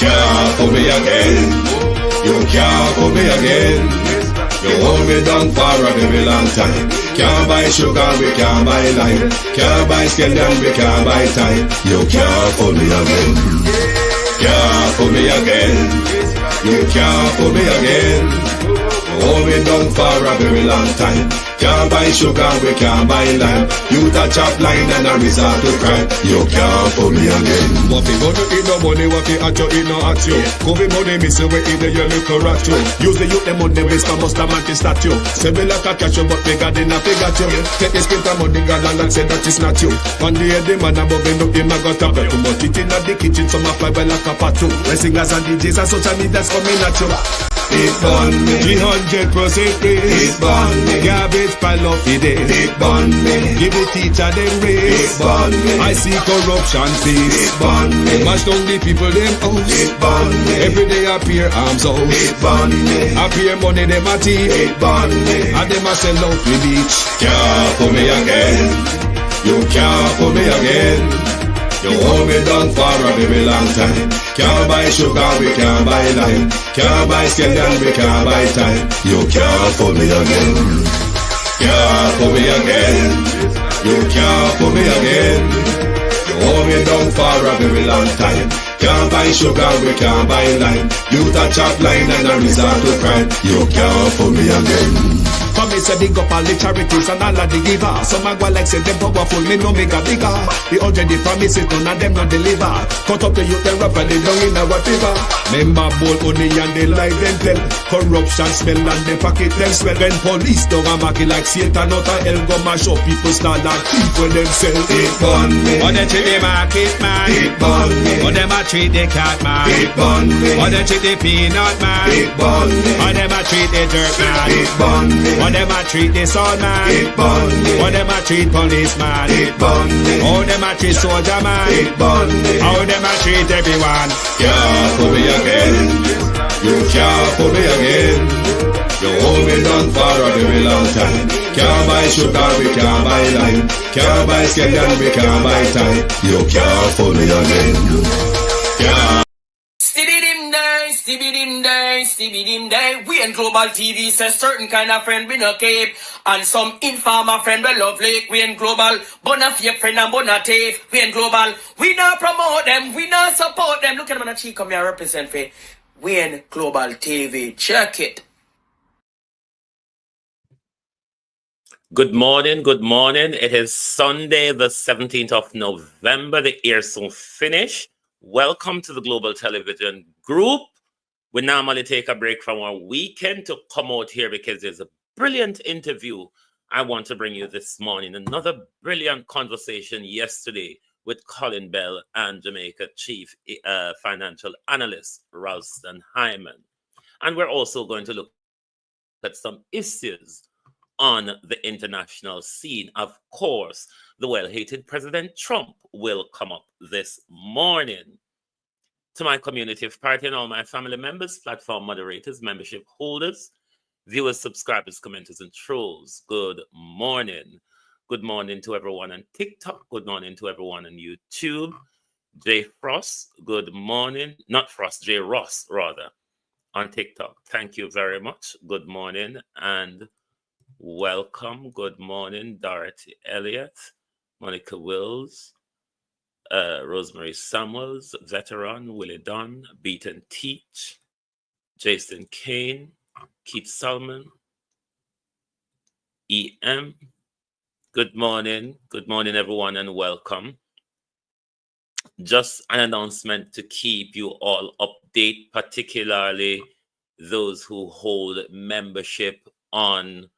Can't fool me again. You can't fool me again. You hold me down for a very long time. Can't buy sugar, we can't buy lime. Can't buy scandal, we can't buy time. You can't fool me again. Can't fool me again. You can't fool me again. You hold me down for a very long time. Can't buy sugar, we can't buy lime. You touch up line and a resort to crime. You can't fool me again. What you gonna eat no money, what you at you, eat no at you. COVID money, miss you, we eat the yellow rat you. Use the youth, the money, waste my must have man statue. Say me like a cashew, but bigger than a figure you. Take the spit of money, God and say that is not you. One day the man above him, look him, I got up. Too much eat in the kitchen, some fly by like a patu. When singers and DJs and social media's coming at you. It burn me, 300% raise. it burn me, Garbage pile up the day. it burn me, Give the teacher them it raise. burn me, I see corruption it face. burn me, Mash down the people them house. it burn me, Every day appear arms out. it burn me, Appear money them a thief. it burn me. And them a sell out the beach. Can't fool me again. You can't fool me again. You hold me down for a very long time. Can't buy sugar, we can't buy lime. Can't buy scandal, we can't buy time. You can't fool me again. Can't fool me again. You can't fool me again. You hold me down for a very long time. Can't buy sugar, we can't buy lime. You touch up line and a resort to crime. You can't fool me again. Come me say big up all the charities and all of the givers. Some a go like say them powerful, me no make a bigger. The 100 the promises, none of them not deliver. Cut up the youth, them rap and they down in our river. Member bowl only and they lie them tell. Corruption smell and they pocket them swell. When police don't a market like Satan out of hell, go mash up people start like thief when them sell. It burn me, Or they treat the market man. it burn me, Or them a treat the cat man. it burn me, Or they treat the peanut man. it burn me, Or them a treat the dirt man. it burn me, Or them a treat the soul man. it burn me, Or them a treat policeman. it burn me, How them a treat soldier man. it burn me. How them a treat everyone. Can't fool me again. You can't fool me again. You hold me down for a very long time. Can't buy sugar, we can't buy lime. Can't buy scandal, we can't buy time. You can't fool me again. Can't. Stibbidim day, stibbidim day, stibbidim day. We in Global TV says certain kind of friend we no cape. And some informer friend we love like. We in Global, bona fake friend and bona tape. We in Global, we not promote them, we not support them. Look at them on the cheek, come here represent for. We in Global TV, check it. Good morning, good morning. It is Sunday, the 17th of November. The year soon finish. Welcome to the Global Television Group. We normally take a break from our weekend to come out here because there's a brilliant interview I want to bring you this morning. Another brilliant conversation yesterday with Colin Bell and Jamaica Chief Financial Analyst Ralston Hyman. And we're also going to look at some issues on the international scene. Of course, the well-hated President Trump will come up this morning. To my community of party and all my family members, platform moderators, membership holders, viewers, subscribers, commenters, and trolls, good morning. Good morning to everyone on TikTok. Good morning to everyone on YouTube. Jay Frost, good morning. Not Frost, Jay Ross, rather, on TikTok. Thank you very much. Good morning and welcome. Good morning, Dorothy Elliott, Monica Wills, Rosemary Samuels, Veteran, Willie Dunn, Beat and Teach, Jason Kane, Keith Solomon, EM. Good morning, everyone, and welcome. Just an announcement to keep you all updated, particularly those who hold membership on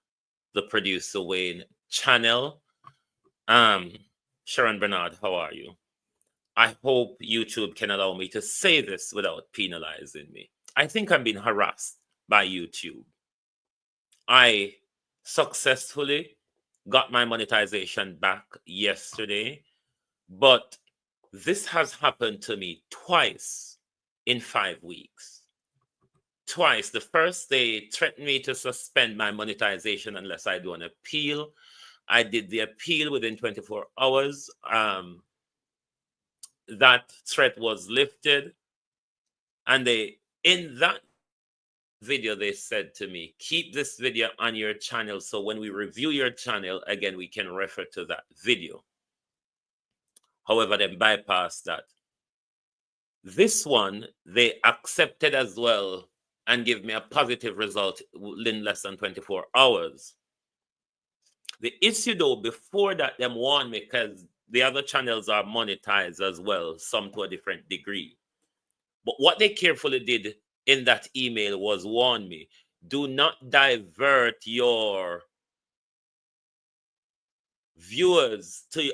the Producer Wayne channel. Sharon Bernard, how are you? I hope YouTube can allow me to say this without penalizing me. I think I'm being harassed by YouTube. I successfully got my monetization back yesterday, but this has happened to me twice in 5 weeks. Twice. The first, they threatened me to suspend my monetization unless I do an appeal. I did the appeal within 24 hours. That threat was lifted. And in that video, they said to me, keep this video on your channel so when we review your channel again, we can refer to that video. However, they bypassed that. This one, they accepted as well and give me a positive result in less than 24 hours. The issue though, before that, them warned me because the other channels are monetized as well, some to a different degree. But what they carefully did in that email was warn me, do not divert your viewers to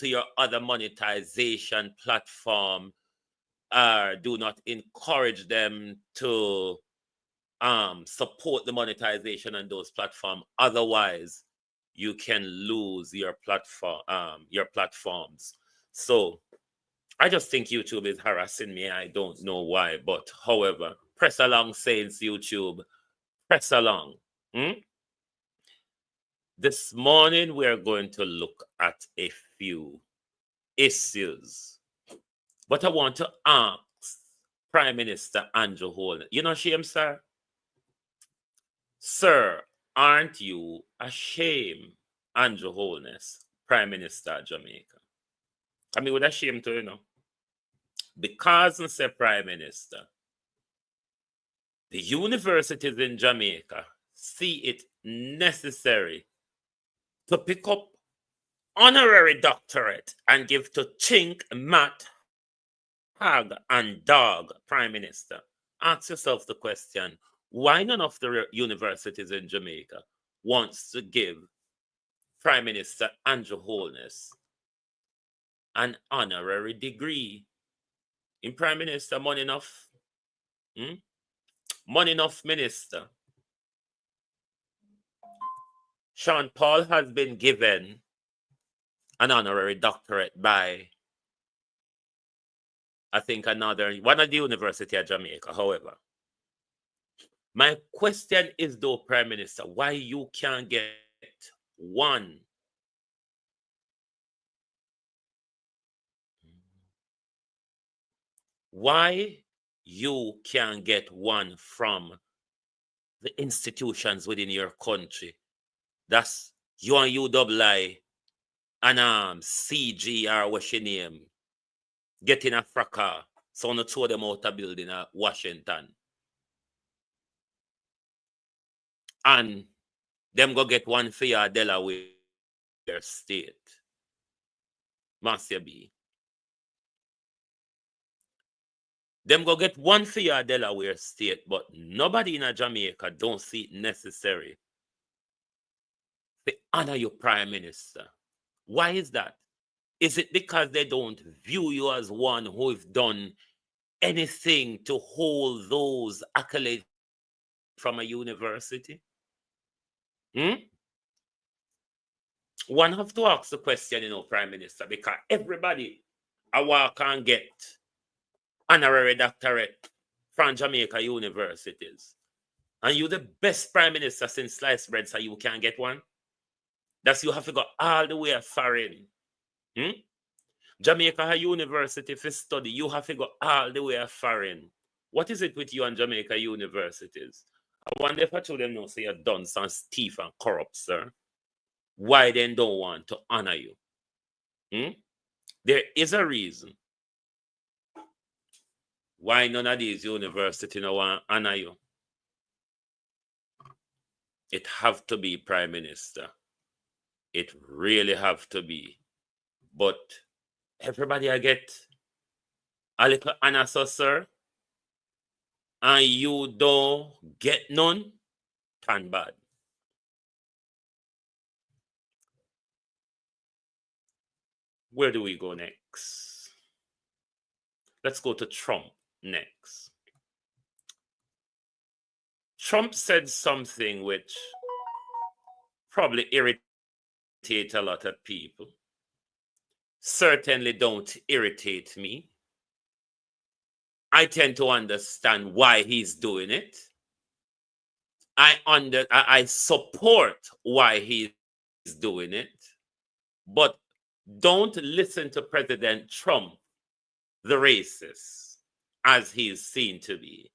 your other monetization platform. Do not encourage them to support the monetization on those platforms. Otherwise, you can lose your platforms. So I just think YouTube is harassing me. I don't know why, but however, press along, Saints YouTube. Press along. This morning, we are going to look at a few issues. But I want to ask Prime Minister Andrew Holness, you know, shame, sir? Sir, aren't you ashamed, Andrew Holness, Prime Minister of Jamaica? I mean, with a shame to, you know. Because, say Prime Minister, the universities in Jamaica see it necessary to pick up honorary doctorate and give to Chink, Matt, Hag, and Dog, Prime Minister. Ask yourself the question, why none of the universities in Jamaica wants to give Prime Minister Andrew Holness an honorary degree? In Prime Minister, money enough? Money enough, Minister. Sean Paul has been given an honorary doctorate by, I think, one of the University of Jamaica. However, my question is though, Prime Minister, why you can't get one? Why you can't get one from the institutions within your country? That's you and UWI and CGR, what's your name? Getting a fracas. So no throw them out of building at Washington. And them go get one for your Delaware state. Marcia B. Them go get one for your Delaware state, but nobody in a Jamaica don't see it necessary to honor your Prime Minister. Why is that? Is it because they don't view you as one who have done anything to hold those accolades from a university? One have to ask the question, Prime Minister, because everybody I walk and get honorary doctorate from Jamaica universities. And you the best Prime Minister since sliced bread, so you can't get one. That's you have to go all the way foreign. Jamaica University for study, you have to go all the way foreign. What is it with you and Jamaica universities? I wonder if I told them no, say you're done some thief and corrupt, sir. Why they don't want to honor you? There is a reason why none of these universities don't want to honor you. It have to be Prime Minister. It really have to be. But everybody I get a little honor, so, sir, and you don't get none, turn bad. Where do we go next? Let's go to Trump next. Trump said something which probably irritates a lot of people. Certainly don't irritate me. I tend to understand why he's doing it. I support why he's doing it. But don't listen to President Trump, the racist. as he is seen to be.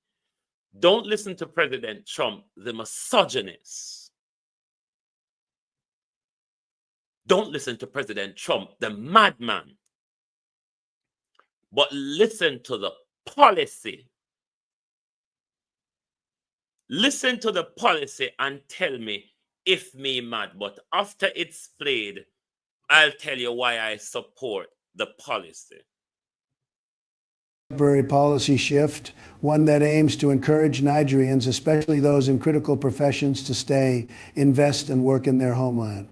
Don't listen to President Trump, the misogynist. Don't listen to President Trump, the madman. But listen to the policy. Listen to the policy and tell me if me mad. But after it's played, I'll tell you why I support the policy. Temporary policy shift, one that aims to encourage Nigerians, especially those in critical professions, to stay, invest, and work in their homeland.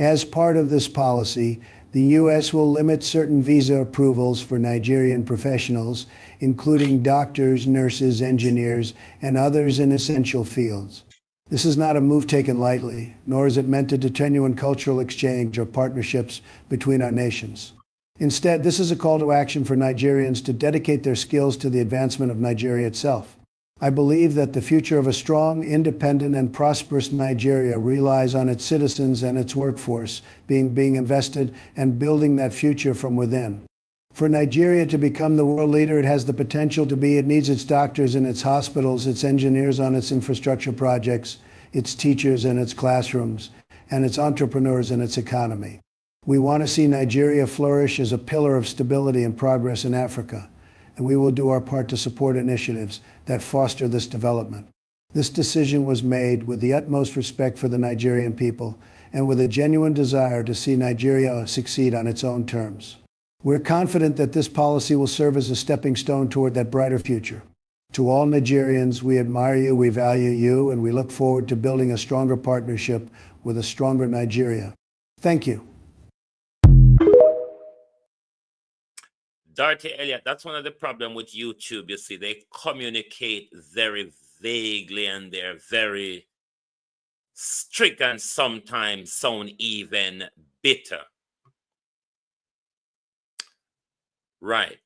As part of this policy, the U.S. will limit certain visa approvals for Nigerian professionals, including doctors, nurses, engineers, and others in essential fields. This is not a move taken lightly, nor is it meant to deter any cultural exchange or partnerships between our nations. Instead, this is a call to action for Nigerians to dedicate their skills to the advancement of Nigeria itself. I believe that the future of a strong, independent, and prosperous Nigeria relies on its citizens and its workforce being invested and building that future from within. For Nigeria to become the world leader it has the potential to be, it needs its doctors in its hospitals, its engineers on its infrastructure projects, its teachers in its classrooms, and its entrepreneurs in its economy. We want to see Nigeria flourish as a pillar of stability and progress in Africa, and we will do our part to support initiatives that foster this development. This decision was made with the utmost respect for the Nigerian people and with a genuine desire to see Nigeria succeed on its own terms. We're confident that this policy will serve as a stepping stone toward that brighter future. To all Nigerians, we admire you, we value you, and we look forward to building a stronger partnership with a stronger Nigeria. Thank you. Dorothy Elliott, that's one of the problems with YouTube. You see, they communicate very vaguely and they're very strict and sometimes sound even bitter. Right.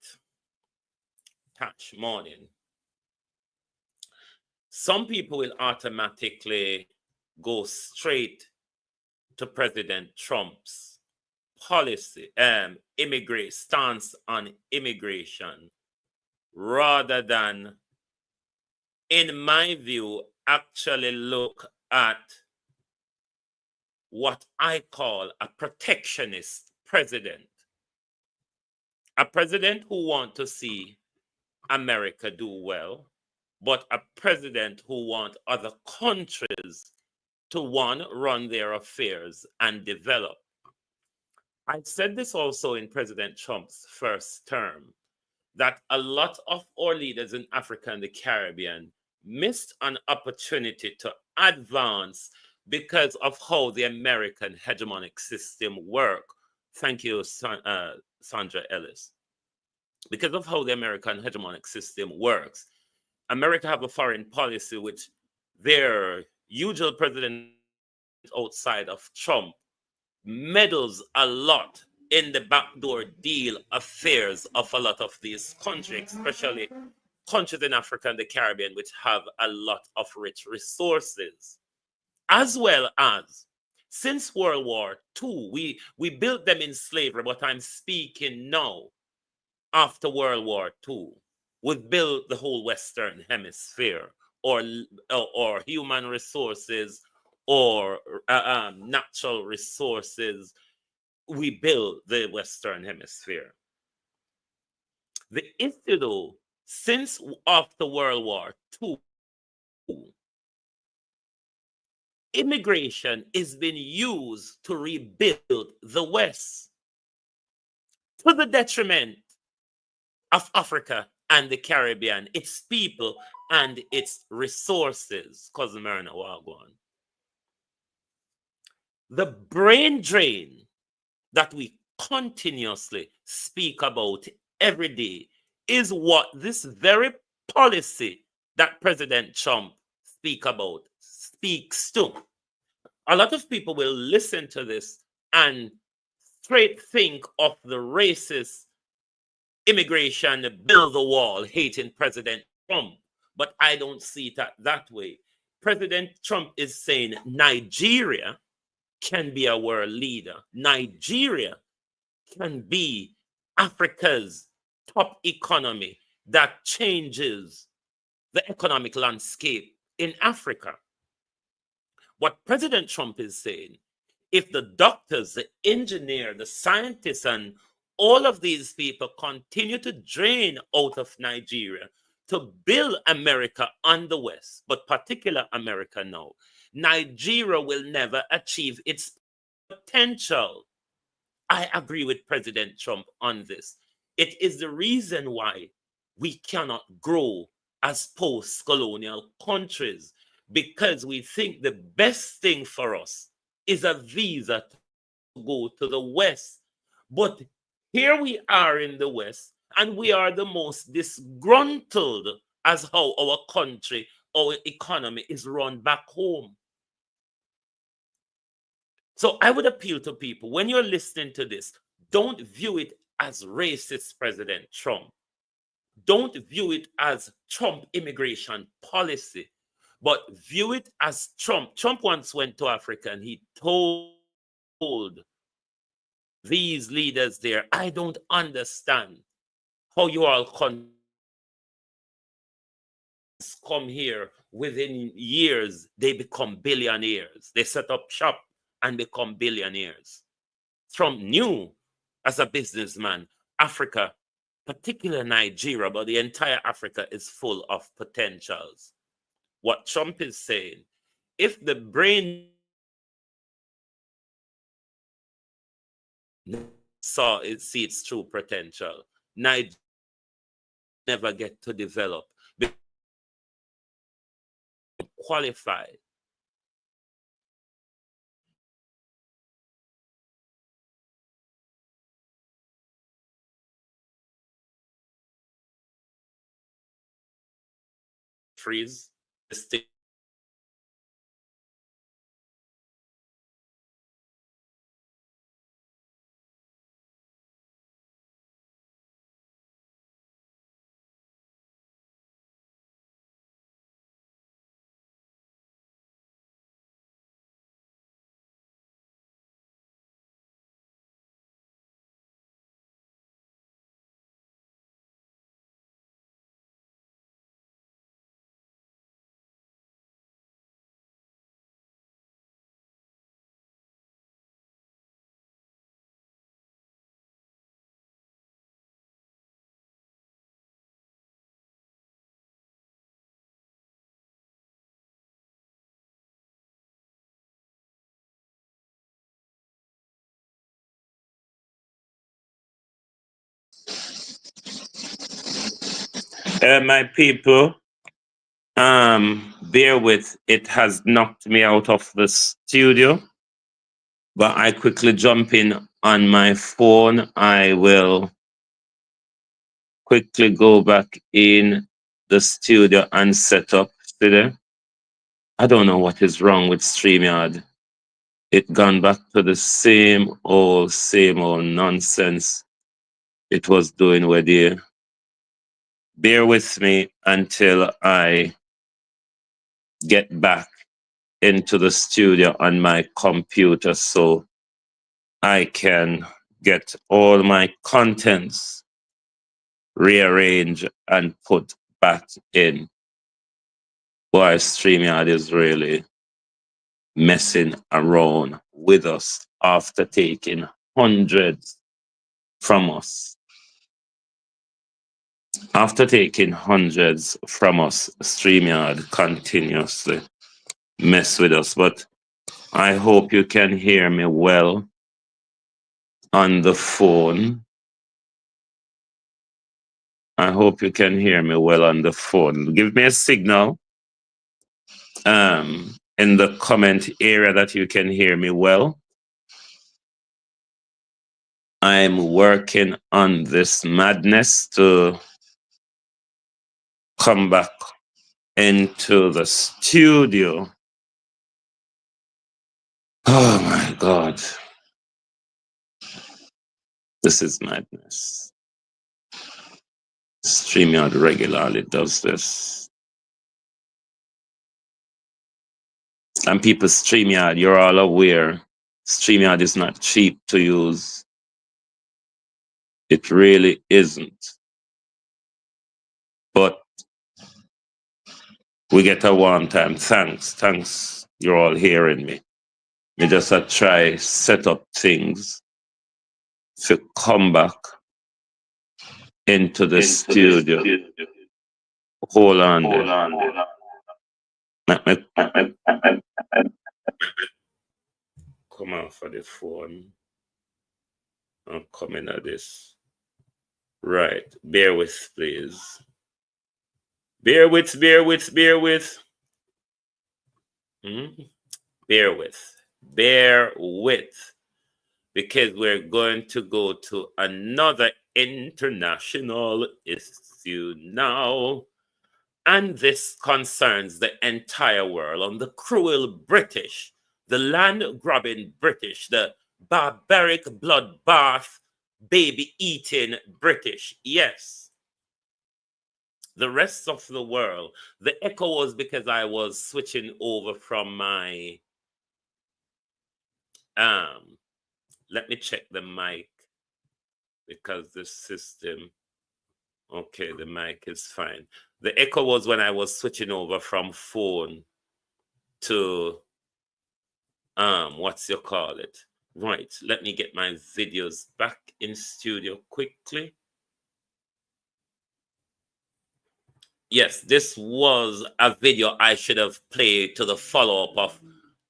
Touch morning. Some people will automatically go straight to President Trump's policy, stance on immigration, rather than, in my view, actually look at what I call a protectionist president. A president who wants to see America do well, but a president who wants other countries to, one, run their affairs and develop. I said this also in President Trump's first term, that a lot of our leaders in Africa and the Caribbean missed an opportunity to advance because of how the American hegemonic system works. Thank you, Sandra Ellis. Because of how the American hegemonic system works, America have a foreign policy which their usual president outside of Trump meddles a lot in the backdoor deal affairs of a lot of these countries, especially countries in Africa and the Caribbean, which have a lot of rich resources. As well as, since World War II, we built them in slavery, but I'm speaking now after World War II. We've built the whole Western Hemisphere, or human resources, or natural resources. We build the Western Hemisphere. The issue, though, since after World War II, immigration is being used to rebuild the West to the detriment of Africa and the Caribbean, its people and its resources. Cousin Myrna Wagwan. The brain drain that we continuously speak about every day is what this very policy that President Trump speaks to. A lot of people will listen to this and straight think of the racist immigration, build the wall, hating President Trump. But I don't see it that way. President Trump is saying Nigeria can be a world leader. Nigeria can be Africa's top economy that changes the economic landscape in Africa. What President Trump is saying, if the doctors, the engineer, the scientists, and all of these people continue to drain out of Nigeria to build America on the West, but particular America now, Nigeria will never achieve its potential. I agree with President Trump on this. It is the reason why we cannot grow as post colonial countries, because we think the best thing for us is a visa to go to the West. But here we are in the West, and we are the most disgruntled as how our country, our economy is run back home. So I would appeal to people, when you're listening to this, don't view it as racist President Trump. Don't view it as Trump immigration policy, but view it as Trump. Trump once went to Africa and he told these leaders there, I don't understand how you all come here within years, they become billionaires. They set up shop and become billionaires. Trump knew as a businessman, Africa, particularly Nigeria, but the entire Africa is full of potentials. What Trump is saying, if the brain see its true potential, Nigeria never get to develop, qualify. Freeze the state. My people, bear with, it has knocked me out of the studio, but I quickly jump in on my phone. I will quickly go back in the studio and set up today. I don't know what is wrong with StreamYard. It gone back to the same old nonsense it was doing with you. Bear with me until I get back into the studio on my computer so I can get all my contents rearranged and put back in. Boy, StreamYard is really messing around with us after taking hundreds from us. After taking hundreds from us, StreamYard continuously mess with us. But I hope you can hear me well on the phone. I hope you can hear me well on the phone. Give me a signal in the comment area that you can hear me well. I'm working on this madness to come back into the studio. Oh my God. This is madness. StreamYard regularly does this. And people, StreamYard, you're all aware, StreamYard is not cheap to use. It really isn't. We get a warm time. Thanks. You're all hearing me. Me just try set up things to come back into the studio. Hold on there. Let me come off of the phone. I'm coming at this. Right. Bear with, please. Bear with. Bear with. Because we're going to go to another international issue now. And this concerns the entire world, on the cruel British, the land-grabbing British, the barbaric bloodbath, baby-eating British. Yes. The rest of the world. The echo was because I was switching over from my let me check the mic because the system, okay, the mic is fine. The echo was when I was switching over from phone to what's you call it? Right, let me get my videos back in studio quickly. Yes, this was a video I should have played to the follow-up of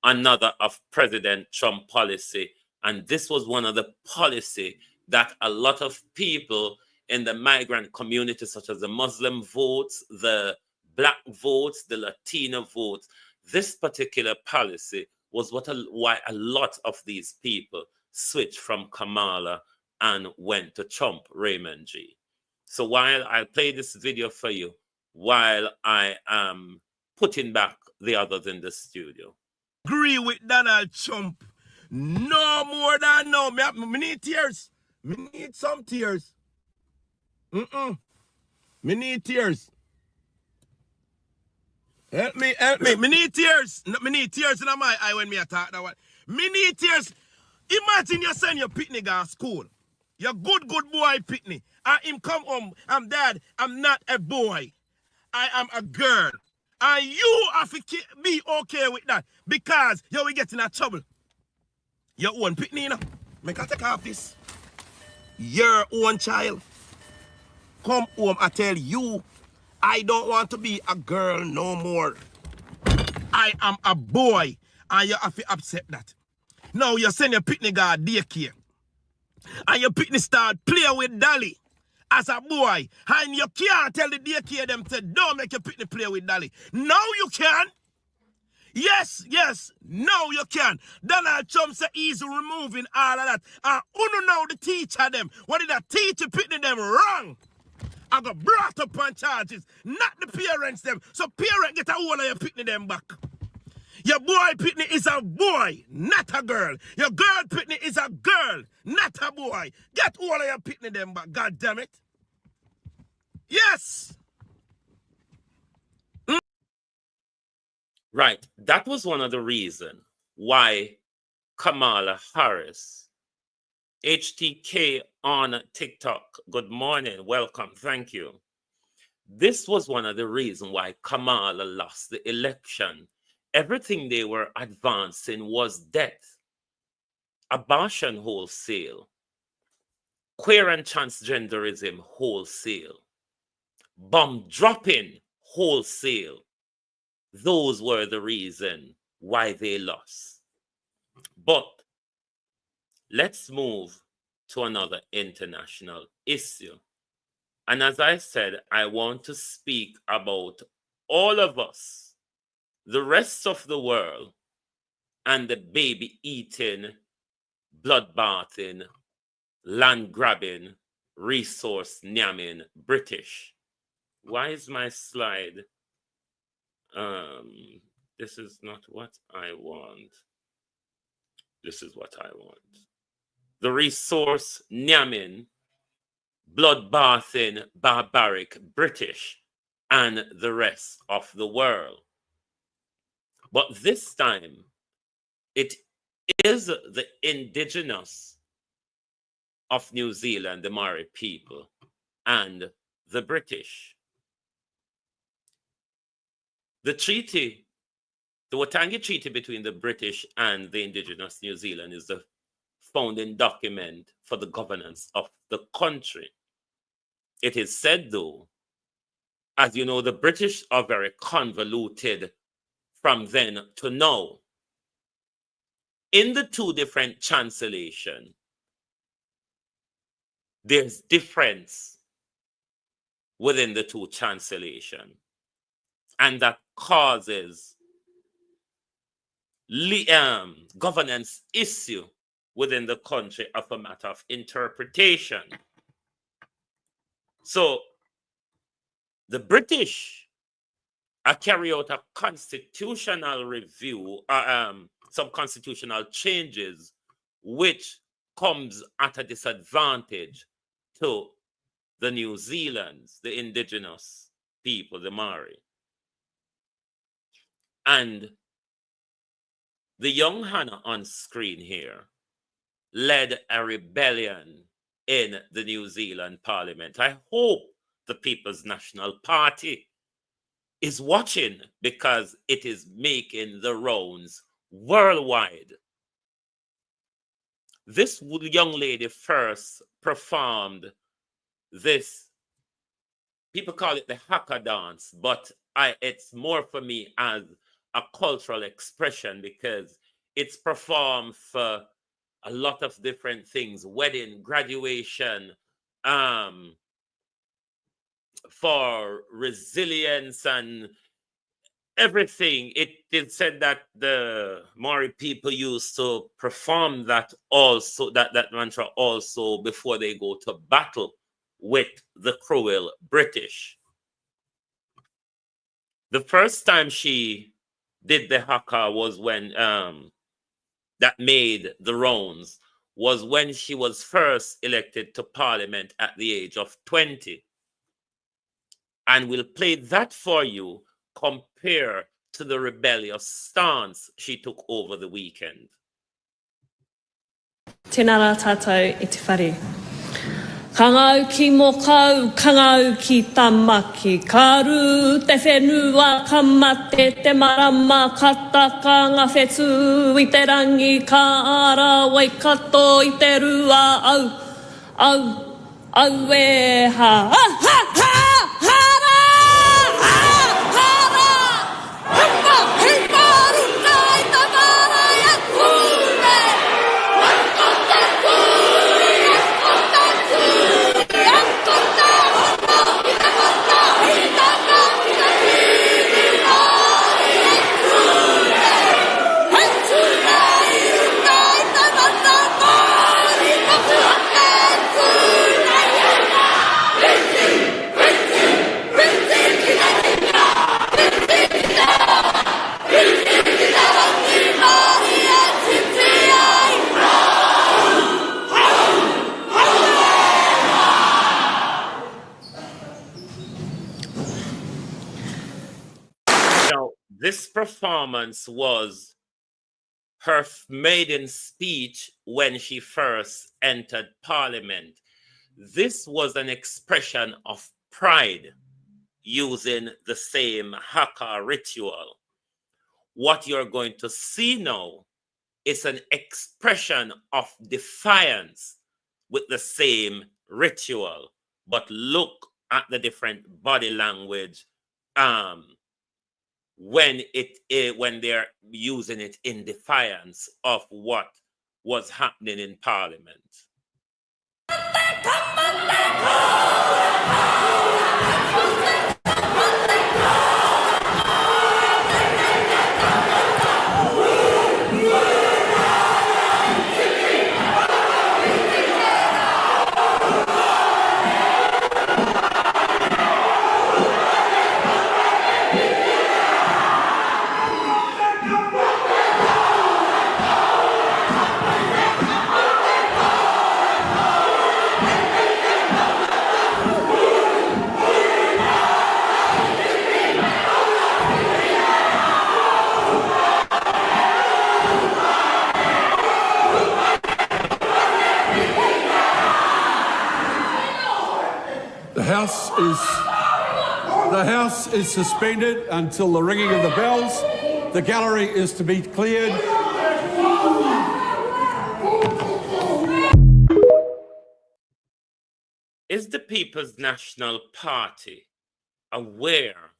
another of President Trump policy. And this was one of the policy that a lot of people in the migrant community, such as the Muslim votes, the Black votes, the Latino votes, this particular policy was why a lot of these people switched from Kamala and went to Trump, Raymond G. So while I play this video for you, while I am putting back the others in the studio. Agree with Donald Trump. No more than no. Me need tears. Me need some tears. Me need tears. Help me. Me need tears. Me need tears in my eye when me attack that one. Me need tears. Imagine you send your picnic to school. Your good boy picnic. And him come home. I'm dad. I'm not a boy. I am a girl. And you have to be okay with that. Because you will get in trouble. Your own picnic, you know. Make I take off this. Your own child. Come home, I tell you, I don't want to be a girl no more. I am a boy. And you have to accept that. Now you send your picnic to daycare. And your picnic start playing with Dolly. As a boy, and you can't tell the daycare them to don't make your picnic play with Dolly. Now you can. Yes, now you can. Donald Trump said he's removing all of that. And who know the teacher them? What did the teacher picnic them wrong? I got brought up on charges, not the parents them. So parents get a hold of your picnic them back. Your boy picnic is a boy, not a girl. Your girl picnic is a girl, not a boy. Get all of your picnic them back, God damn it. Yes. Right. That was one of the reasons why Kamala Harris, HTK on TikTok, good morning, welcome, thank you. This was one of the reasons why Kamala lost the election. Everything they were advancing was death, abortion wholesale, queer and transgenderism wholesale, bomb dropping wholesale. Those were the reason why they lost. But let's move to another international issue. And as I said, I want to speak about all of us, the rest of the world, and the baby-eating, blood-bathing, land-grabbing, resource-nyamming British. Why is my slide? This is not what I want. This is what I want. The resource-nyamming, blood-bathing, barbaric British, and the rest of the world. But this time, it is the indigenous of New Zealand, the Maori people, and the British. The treaty, the Watangi Treaty between the British and the indigenous New Zealand, is the founding document for the governance of the country. It is said, though, as you know, the British are very convoluted from then to now. In the two different translations, there's difference within the two translations, and that causes governance issue within the country of a matter of interpretation. So the British carry out a constitutional review, some constitutional changes, which comes at a disadvantage to the New Zealanders, the indigenous people, the Maori. And the young Hannah on screen here led a rebellion in the New Zealand Parliament. I hope the People's National Party is watching, because it is making the rounds worldwide. This young lady first performed this, people call it the haka dance, but it's more for me as a cultural expression, because it's performed for a lot of different things: wedding, graduation, for resilience and everything. It is said that the Maori people used to perform that also, that mantra also, before they go to battle with the cruel British. The first time she did the haka was when that made the rounds, was when she was first elected to Parliament at the age of 20. And we'll play that for you, compare to the rebellious stance she took over the weekend. Tēnara tātou e te whare. Kangau ki mokau, kangau ki tamaki, karu te whenua kamate te marama kataka ngā whetu I te rangi ka ara waikato I te rua au e ha, This performance was her maiden speech when she first entered Parliament. This was an expression of pride using the same haka ritual. What you're going to see now is an expression of defiance with the same ritual, but look at the different body language when they're using it in defiance of what was happening in Parliament. The House is The House is suspended until the ringing of the bells. The gallery is to be cleared. Is the People's National Party aware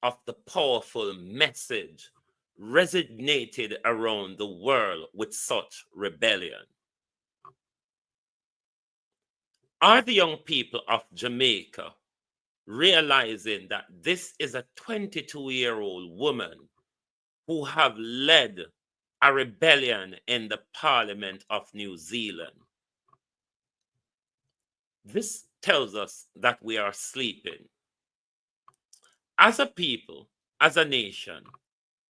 of the powerful message resonated around the world with such rebellion? Are the young people of Jamaica realizing that this is a 22-year-old woman who have led a rebellion in the Parliament of New Zealand? This tells us that we are sleeping. As a people, as a nation,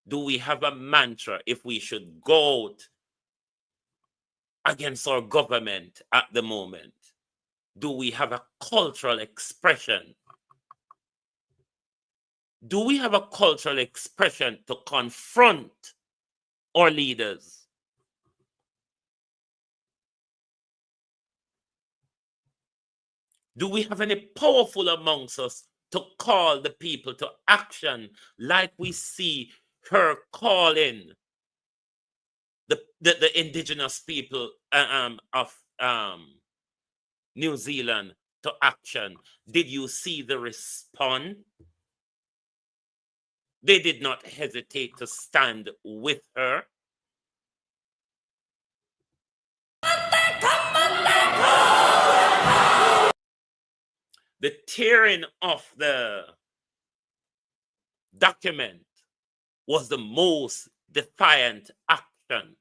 do we have a mantra if we should go out against our government at the moment? Do we have a cultural expression? Do we have a cultural expression to confront our leaders? Do we have any powerful amongst us to call the people to action like we see her calling the indigenous people of New Zealand to action? Did you see the response? They did not hesitate to stand with her. The tearing of the document was the most defiant action.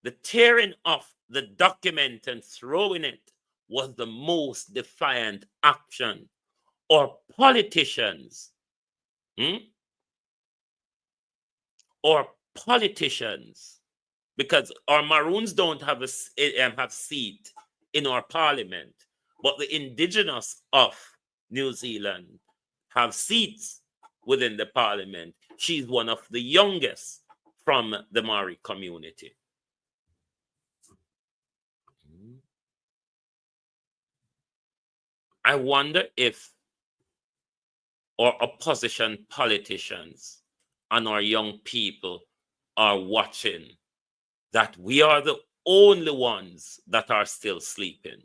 The tearing of the document and throwing it was the most defiant action. Or politicians, or politicians, because our Maroons don't have have seat in our parliament, but the indigenous of New Zealand have seats within the parliament. She's one of the youngest from the Maori community. I wonder if our opposition politicians and our young people are watching that we are the only ones that are still sleeping.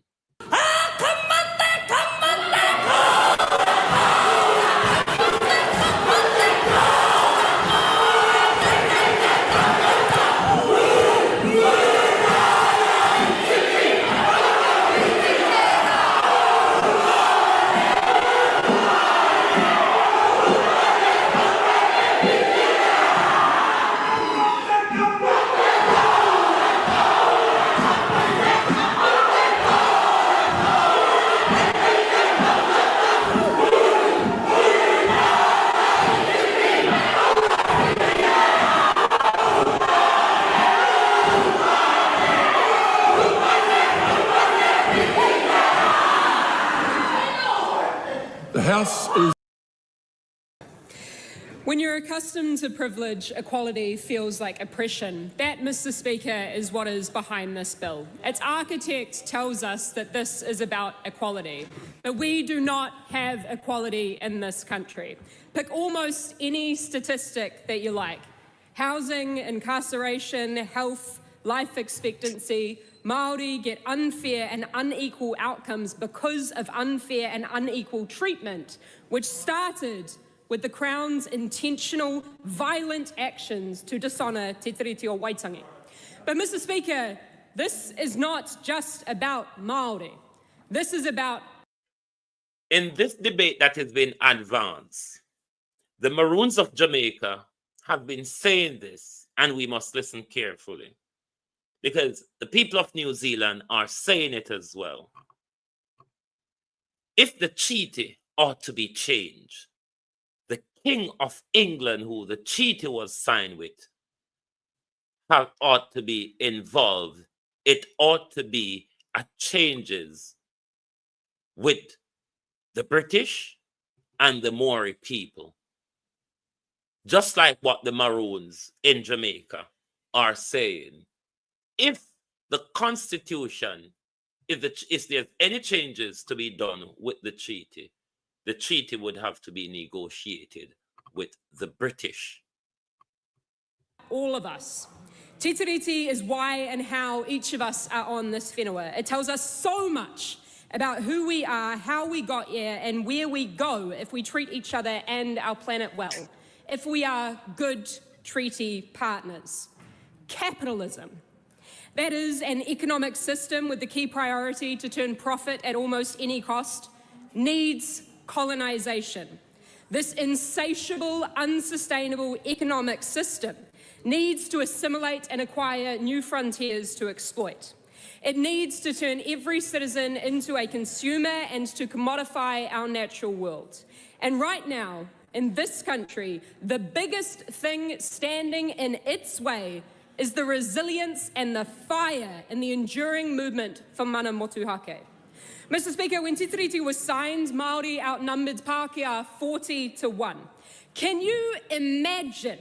When you're accustomed to privilege, equality feels like oppression. That, Mr. Speaker, is what is behind this bill. Its architect tells us that this is about equality, but we do not have equality in this country. Pick almost any statistic that you like. Housing, incarceration, health, life expectancy. Māori get unfair and unequal outcomes because of unfair and unequal treatment, which started with the Crown's intentional, violent actions to dishonour Te Tiriti o Waitangi. But, Mr. Speaker, this is not just about Māori. This is about... In this debate that has been advanced, the Maroons of Jamaica have been saying this, and we must listen carefully, because the people of New Zealand are saying it as well. If the treaty ought to be changed, the King of England, who the treaty was signed with, ought to be involved. It ought to be a changes with the British and the Maori people. Just like what the Maroons in Jamaica are saying. If the Constitution if there's any changes to be done with the treaty would have to be negotiated with the British. All of us. Te Tiriti is why and how each of us are on this whenua. It tells us so much about who we are, how we got here, and where we go if we treat each other and our planet well, if we are good treaty partners. Capitalism. That is an economic system with the key priority to turn profit at almost any cost, needs colonization. This insatiable, unsustainable economic system needs to assimilate and acquire new frontiers to exploit. It needs to turn every citizen into a consumer and to commodify our natural world. And right now, in this country, the biggest thing standing in its way is the resilience and the fire and the enduring movement for mana motuhake. Mr. Speaker, when Te Tiriti was signed, Māori outnumbered Pākehā 40-1. Can you imagine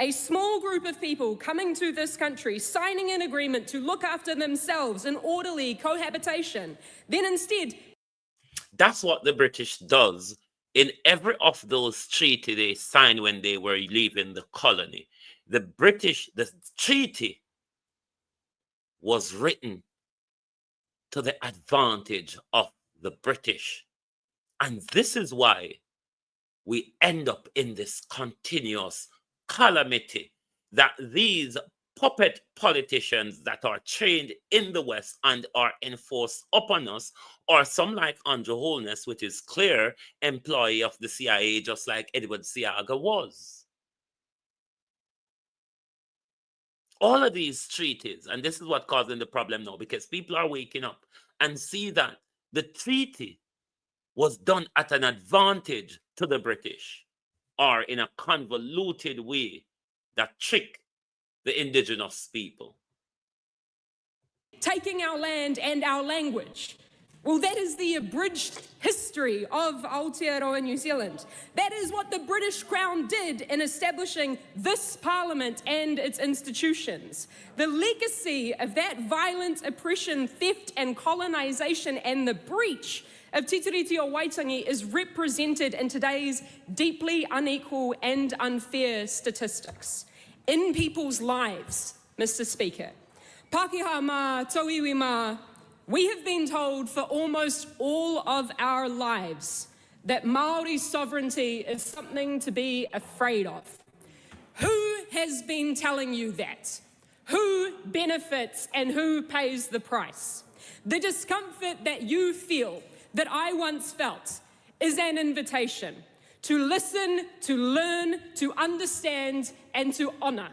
a small group of people coming to this country, signing an agreement to look after themselves in orderly cohabitation, then instead... That's what the British does in every of those treaties they signed when they were leaving the colony. The treaty was written to the advantage of the British. And this is why we end up in this continuous calamity that these puppet politicians that are trained in the West and are enforced upon us, or some like Andrew Holness, which is clear employee of the CIA, just like Edward Seaga was. All of these treaties, and this is what causing the problem now, because people are waking up and see that the treaty was done at an advantage to the British, or in a convoluted way that trick the indigenous people. Taking our land and our language. Well, that is the abridged history of Aotearoa New Zealand. That is what the British Crown did in establishing this Parliament and its institutions. The legacy of that violent oppression, theft and colonisation and the breach of Te Tiriti o Waitangi is represented in today's deeply unequal and unfair statistics. In people's lives, Mr. Speaker, Pākehā mā, Tauiwi mā, we have been told for almost all of our lives that Māori sovereignty is something to be afraid of. Who has been telling you that? Who benefits and who pays the price? The discomfort that you feel, that I once felt, is an invitation to listen, to learn, to understand, and to honour.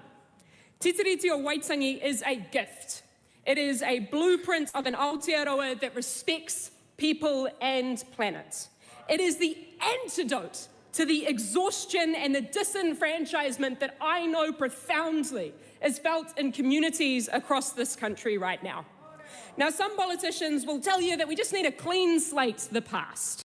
Te Tiriti o Waitangi is a gift. It is a blueprint of an Aotearoa that respects people and planet. It is the antidote to the exhaustion and the disenfranchisement that I know profoundly is felt in communities across this country right now. Now, some politicians will tell you that we just need a clean slate to the past.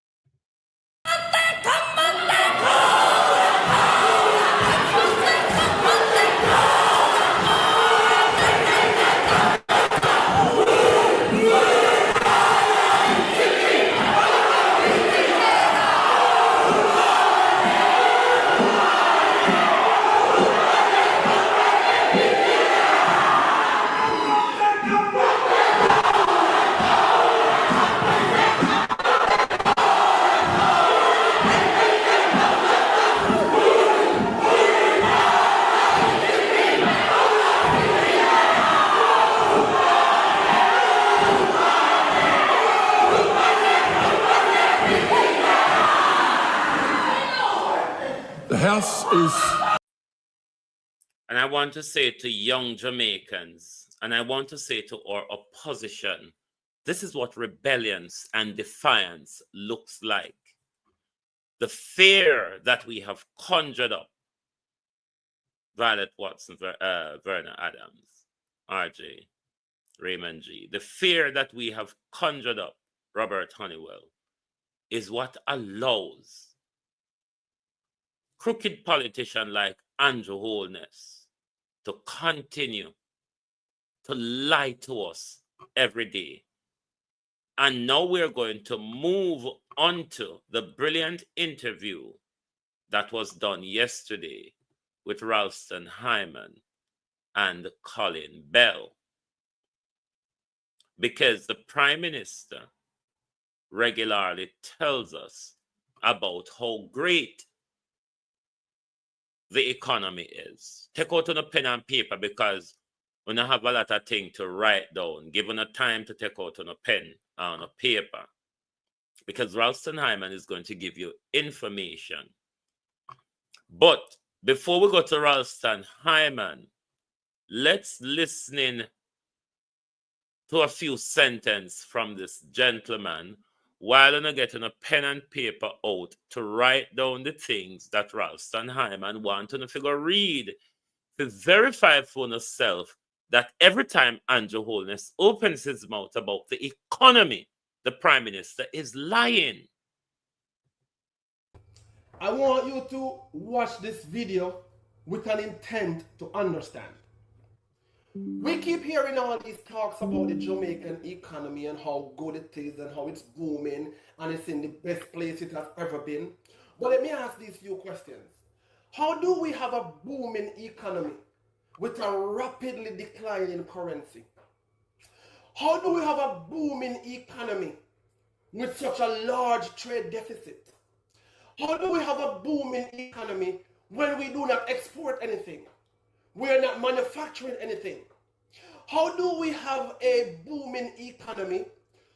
And I want to say to young Jamaicans, and I want to say to our opposition, this is what rebellions and defiance looks like. The fear that we have conjured up, Violet Watson, Verna Adams, RJ, Raymond G. The fear that we have conjured up, Robert Honeywell, is what allows crooked politicians like Andrew Holness to continue to lie to us every day And now we're going to move on to the brilliant interview that was done yesterday with Ralston Hyman and Colin Bell. Because the Prime Minister regularly tells us about how great the economy is. Take out on a pen and paper, because when I have a lot of things to write down, given a time to take out on a pen and a paper, because Ralston Hyman is going to give you information. But before we go to Ralston Hyman, let's listen in to a few sentences from this gentleman while I'm getting a pen and paper out to write down the things that Ralston Hyman wants to figure read to verify for yourself that every time Andrew Holness opens his mouth about the economy, the Prime Minister is lying. I want you to watch this video with an intent to understand. We keep hearing all these talks about the Jamaican economy and how good it is and how it's booming and it's in the best place it has ever been. But let me ask these few questions. How do we have a booming economy with a rapidly declining currency? How do we have a booming economy with such a large trade deficit? How do we have a booming economy when we do not export anything? We are not manufacturing anything. How do we have a booming economy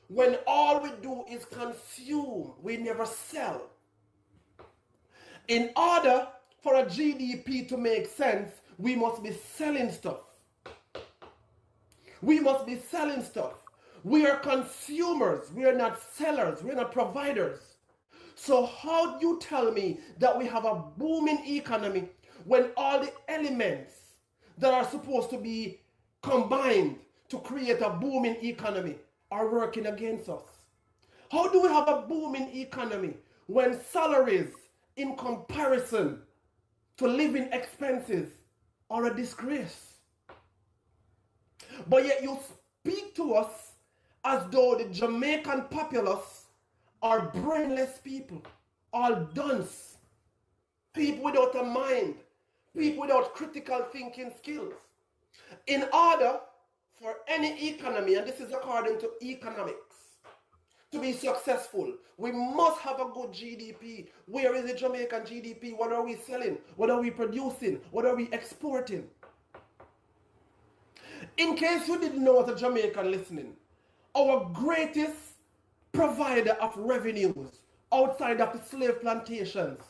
when all we do is consume? We never sell. In order for a GDP to make sense, we must be selling stuff. We must be selling stuff. We are consumers. We are not sellers. We are not providers. So how do you tell me that we have a booming economy when all the elements that are supposed to be combined to create a booming economy are working against us? How do we have a booming economy when salaries in comparison to living expenses are a disgrace? But yet you speak to us as though the Jamaican populace are brainless people, all dunce, people without a mind, people without critical thinking skills. In order for any economy, and this is according to economics, to be successful, we must have a good GDP. Where is the Jamaican GDP? What are we selling? What are we producing? What are we exporting? In case you didn't know, as a Jamaican listening, our greatest provider of revenues outside of the slave plantations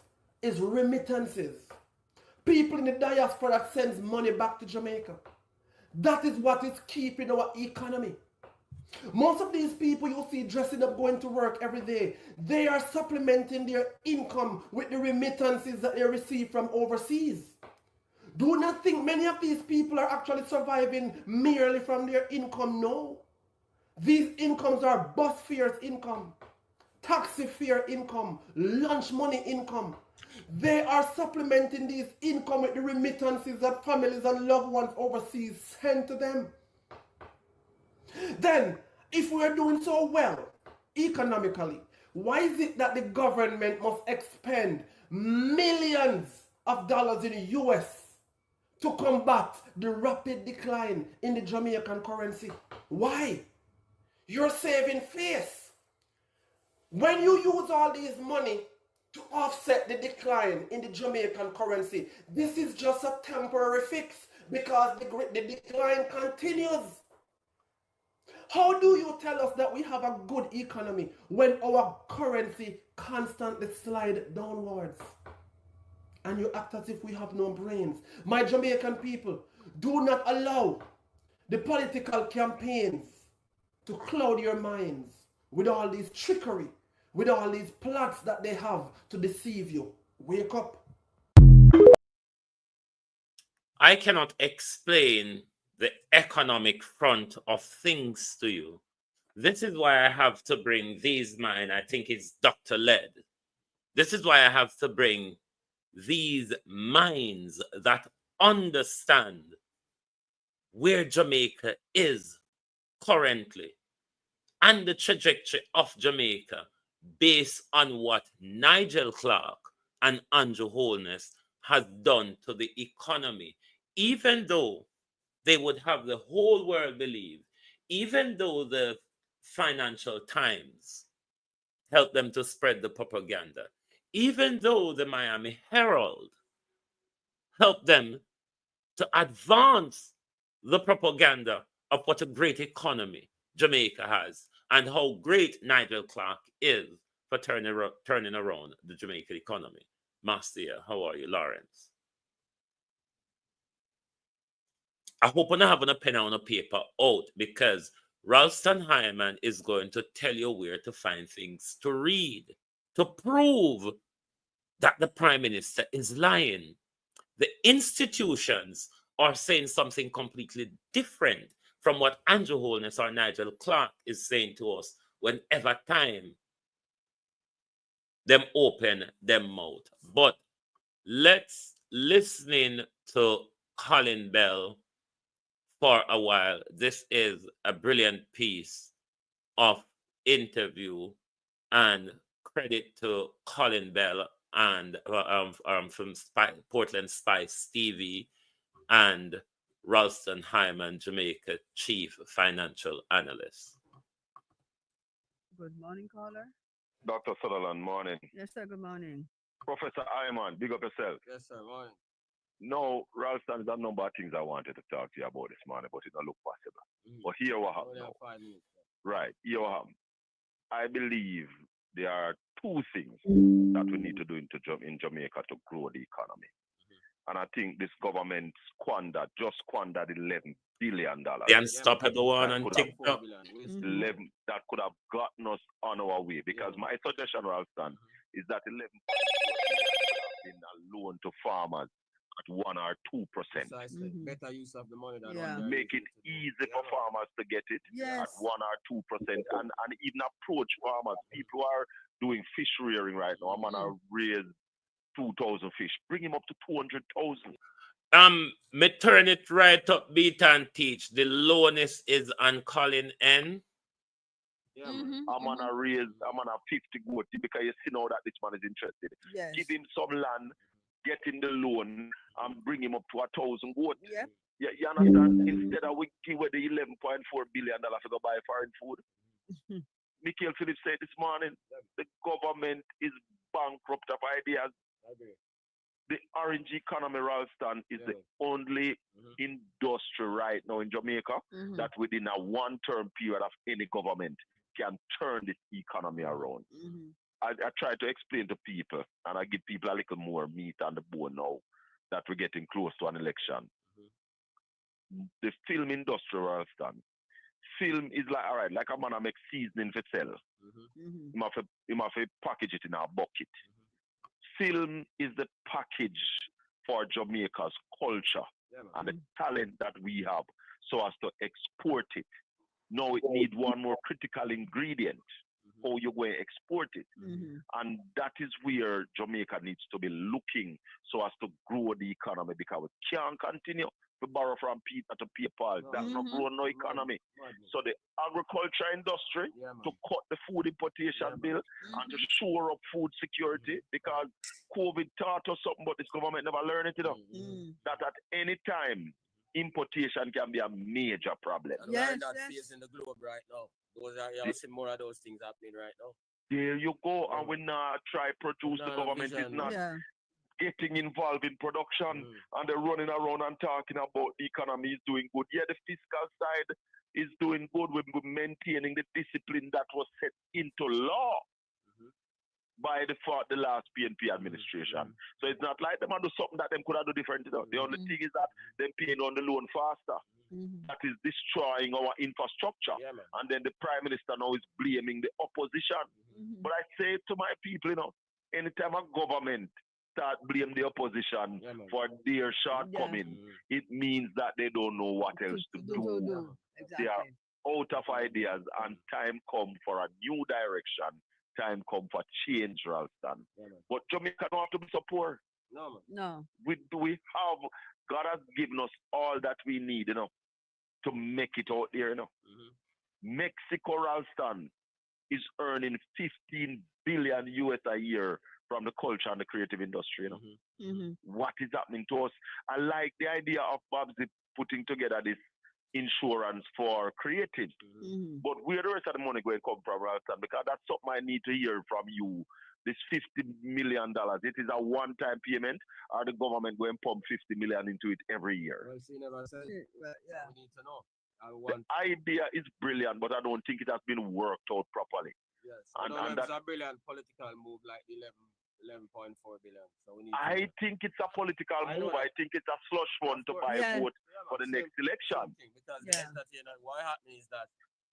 is remittances. People in the diaspora that sends money back to Jamaica. That is what is keeping our economy. Most of these people you see dressing up going to work every day, they are supplementing their income with the remittances that they receive from overseas. Do not think many of these people are actually surviving merely from their income. No. These incomes are bus fares income, taxi fare income, lunch money income. They are supplementing these income with the remittances that families and loved ones overseas send to them. Then, if we are doing so well economically, why is it that the government must expend millions of dollars in the US to combat the rapid decline in the Jamaican currency? Why? You're saving face. When you use all this money to offset the decline in the Jamaican currency, this is just a temporary fix because the decline continues. How do you tell us that we have a good economy when our currency constantly slides downwards? And you act as if we have no brains. My Jamaican people, do not allow the political campaigns to cloud your minds with all these trickery, with all these plots that they have to deceive you. Wake up. I cannot explain the economic front of things to you. This is why I have to bring these men. I think it's Dr. Led. This is why I have to bring these minds that understand where Jamaica is currently and the trajectory of Jamaica based on what Nigel Clark and Andrew Holness has done to the economy, even though they would have the whole world believe, even though the Financial Times helped them to spread the propaganda, even though the Miami Herald helped them to advance the propaganda of what a great economy Jamaica has and how great Nigel Clark is for turning around the Jamaican economy. Master, how are you, Lawrence? I hope I'm not having a pen and a paper out because Ralston Hyman is going to tell you where to find things to read to prove that the Prime Minister is lying. The institutions are saying something completely different from what Andrew Holness or Nigel Clark is saying to us whenever time them open them mouth. But let's listen to Colin Bell for a while. This is a brilliant piece of interview, and credit to Colin Bell and from Portland Spice TV and Ralston Hyman, Jamaica Chief Financial Analyst. Good morning, caller. Dr. Sutherland, morning. Yes, sir. Good morning. Professor Hyman, big up yourself. Yes, sir. Morning. No, Ralston, there's a number of things I wanted to talk to you about this morning, but it don't look possible. But here what happened now. 5 minutes. Right, here what happened. I believe there are two things that we need to do in Jamaica to grow the economy. And I think this government just squandered $11 billion. Then stop everyone on TikTok. 11 that could have gotten us on our way. Because my suggestion, Ralston, is that 11 have been a loan to farmers at 1 or 2%. Precisely. Better use of the money than make it easy for farmers to get it at 1 or 2%, and even approach farmers. People are doing fish rearing right now. I'm gonna raise 2,000 fish. Bring him up to 200,000. Me turn it right up, beat and teach. The lowness is on Colin N. Yeah, I'm gonna 50 goat because you see now that this man is interested. Yes. Give him some land, get him the loan, and bring him up to 1,000 goat. Yep. Yeah, you understand? Instead of we give away the $11.4 billion to go buy foreign food. Michael Phillips said this morning, the government is bankrupt of ideas. The orange economy, Ralston, is the only industry right now in Jamaica that within a one-term period of any government can turn this economy around. I try to explain to people, and I give people a little more meat on the bone now that we're getting close to an election. The film industry, Ralston, film is like, all right, like a man I make seasoning for sell. You must package it in a bucket. Film is the package for Jamaica's culture and the talent that we have so as to export it. Now it needs one more critical ingredient. How you're going to export it. And that is where Jamaica needs to be looking so as to grow the economy, because we can't continue to borrow from Peter to pay Paul. That's not growing no economy. So the agriculture industry to cut the food importation bill and to shore up food security, because COVID taught us something, but this government never learned it, that at any time importation can be a major problem. And we're in that phase in the globe right now. You'll see more of those things happening right now. There you go. And we not try produce. The government is not getting involved in production, and they're running around and talking about the economy is doing good. Yeah, the fiscal side is doing good with maintaining the discipline that was set into law by the last PNP administration. So it's not like them do something that them could have do different. The only thing is that them paying on the loan faster. That is destroying our infrastructure. And then the Prime Minister now is blaming the opposition. But I say to my people, anytime a government start blame the opposition for their shortcoming, it means that they don't know what else to do. Exactly. They are out of ideas, and time come for a new direction. Time come for change, Ralston. But Jamaica don't have to be so poor. No. We have, God has given us all that we need, to make it out there, Mexico Ralston is earning 15 billion US a year from the culture and the creative industry. You know, what is happening to us? I like the idea of Babsy putting together this insurance for creatives, but where the rest of the money going to come from, Ralston? Because that's something I need to hear from you. This $50 million, it is a one-time payment, or the government going to pump 50 million into it every year? Well, she never said it. Yeah. We need to know. The idea is brilliant, but I don't think it has been worked out properly. Yes. And It's a brilliant political move like 11.4 billion. So we need I think it's a political move. I think it's a slush fund to buy a vote for the next election. Because the entertainers, what happens is that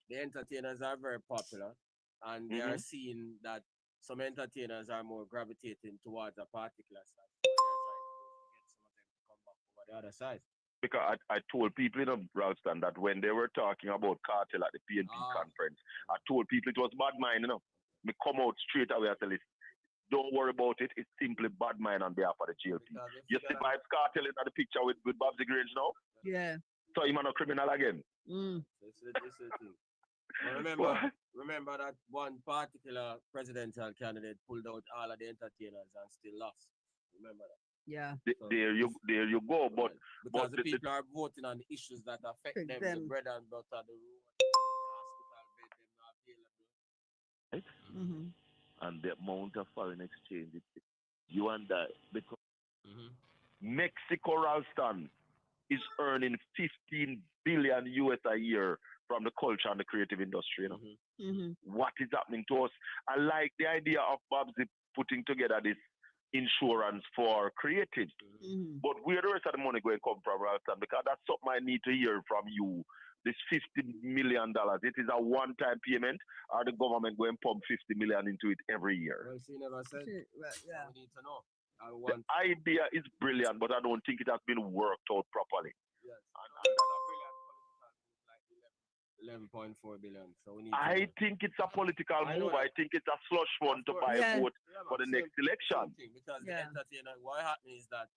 the entertainers are very popular, and they are seeing that some entertainers are more gravitating towards a particular side. So they're trying to get some of them to come back over the other side. Because I told people in Ralston that when they were talking about cartel at the PNP conference, I told people it was bad mind, Me come out straight away and tell it, don't worry about it, it's simply bad mind on behalf of the GLP. You see Vibes Cartel in the picture with Babsy Grange now? Yeah. So he's not a criminal again. This is the thing. Remember that one particular presidential candidate pulled out all of the entertainers and still lost. Remember that? Yeah. There you go. But because the people are voting on the issues that affect them, the bread and butter, the road, the hospital bed, them not available. Right? And the amount of foreign exchange, you and I, because Mexico Ralston is earning 15 billion US a year from the culture and the creative industry. What is happening to us? I like the idea of Babsy putting together this insurance for creatives, but where the rest of the money going to come from, Ralston? Because that's something I need to hear from you. This $50 million, it is a one-time payment, or the government going to pump 50 million into it every year? Well, she never said it. Yeah. We need to know. The idea is brilliant, but I don't think it has been worked out properly. Yes. And 11.4 billion. So we need I think it's a political move. I think it's a slush fund to buy a vote for the next election. Because the entertainers, what happens is that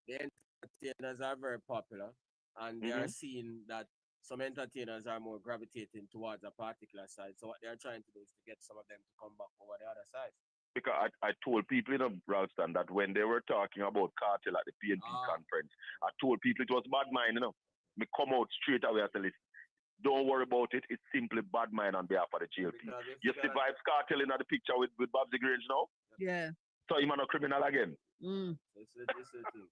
the entertainers are very popular, and they are seeing that some entertainers are more gravitating towards a particular side. So what they are trying to do is to get some of them to come back over the other side. Because I told people in Ralston that when they were talking about cartel at the PNP conference, I told people it was bad mind, Me come out straight away and tell it, don't worry about it, it's simply bad mind on behalf of the GLP. You see Vibes Cartel in the picture with Babsy Grange now? Yeah. So he's not a criminal again. This is the thing.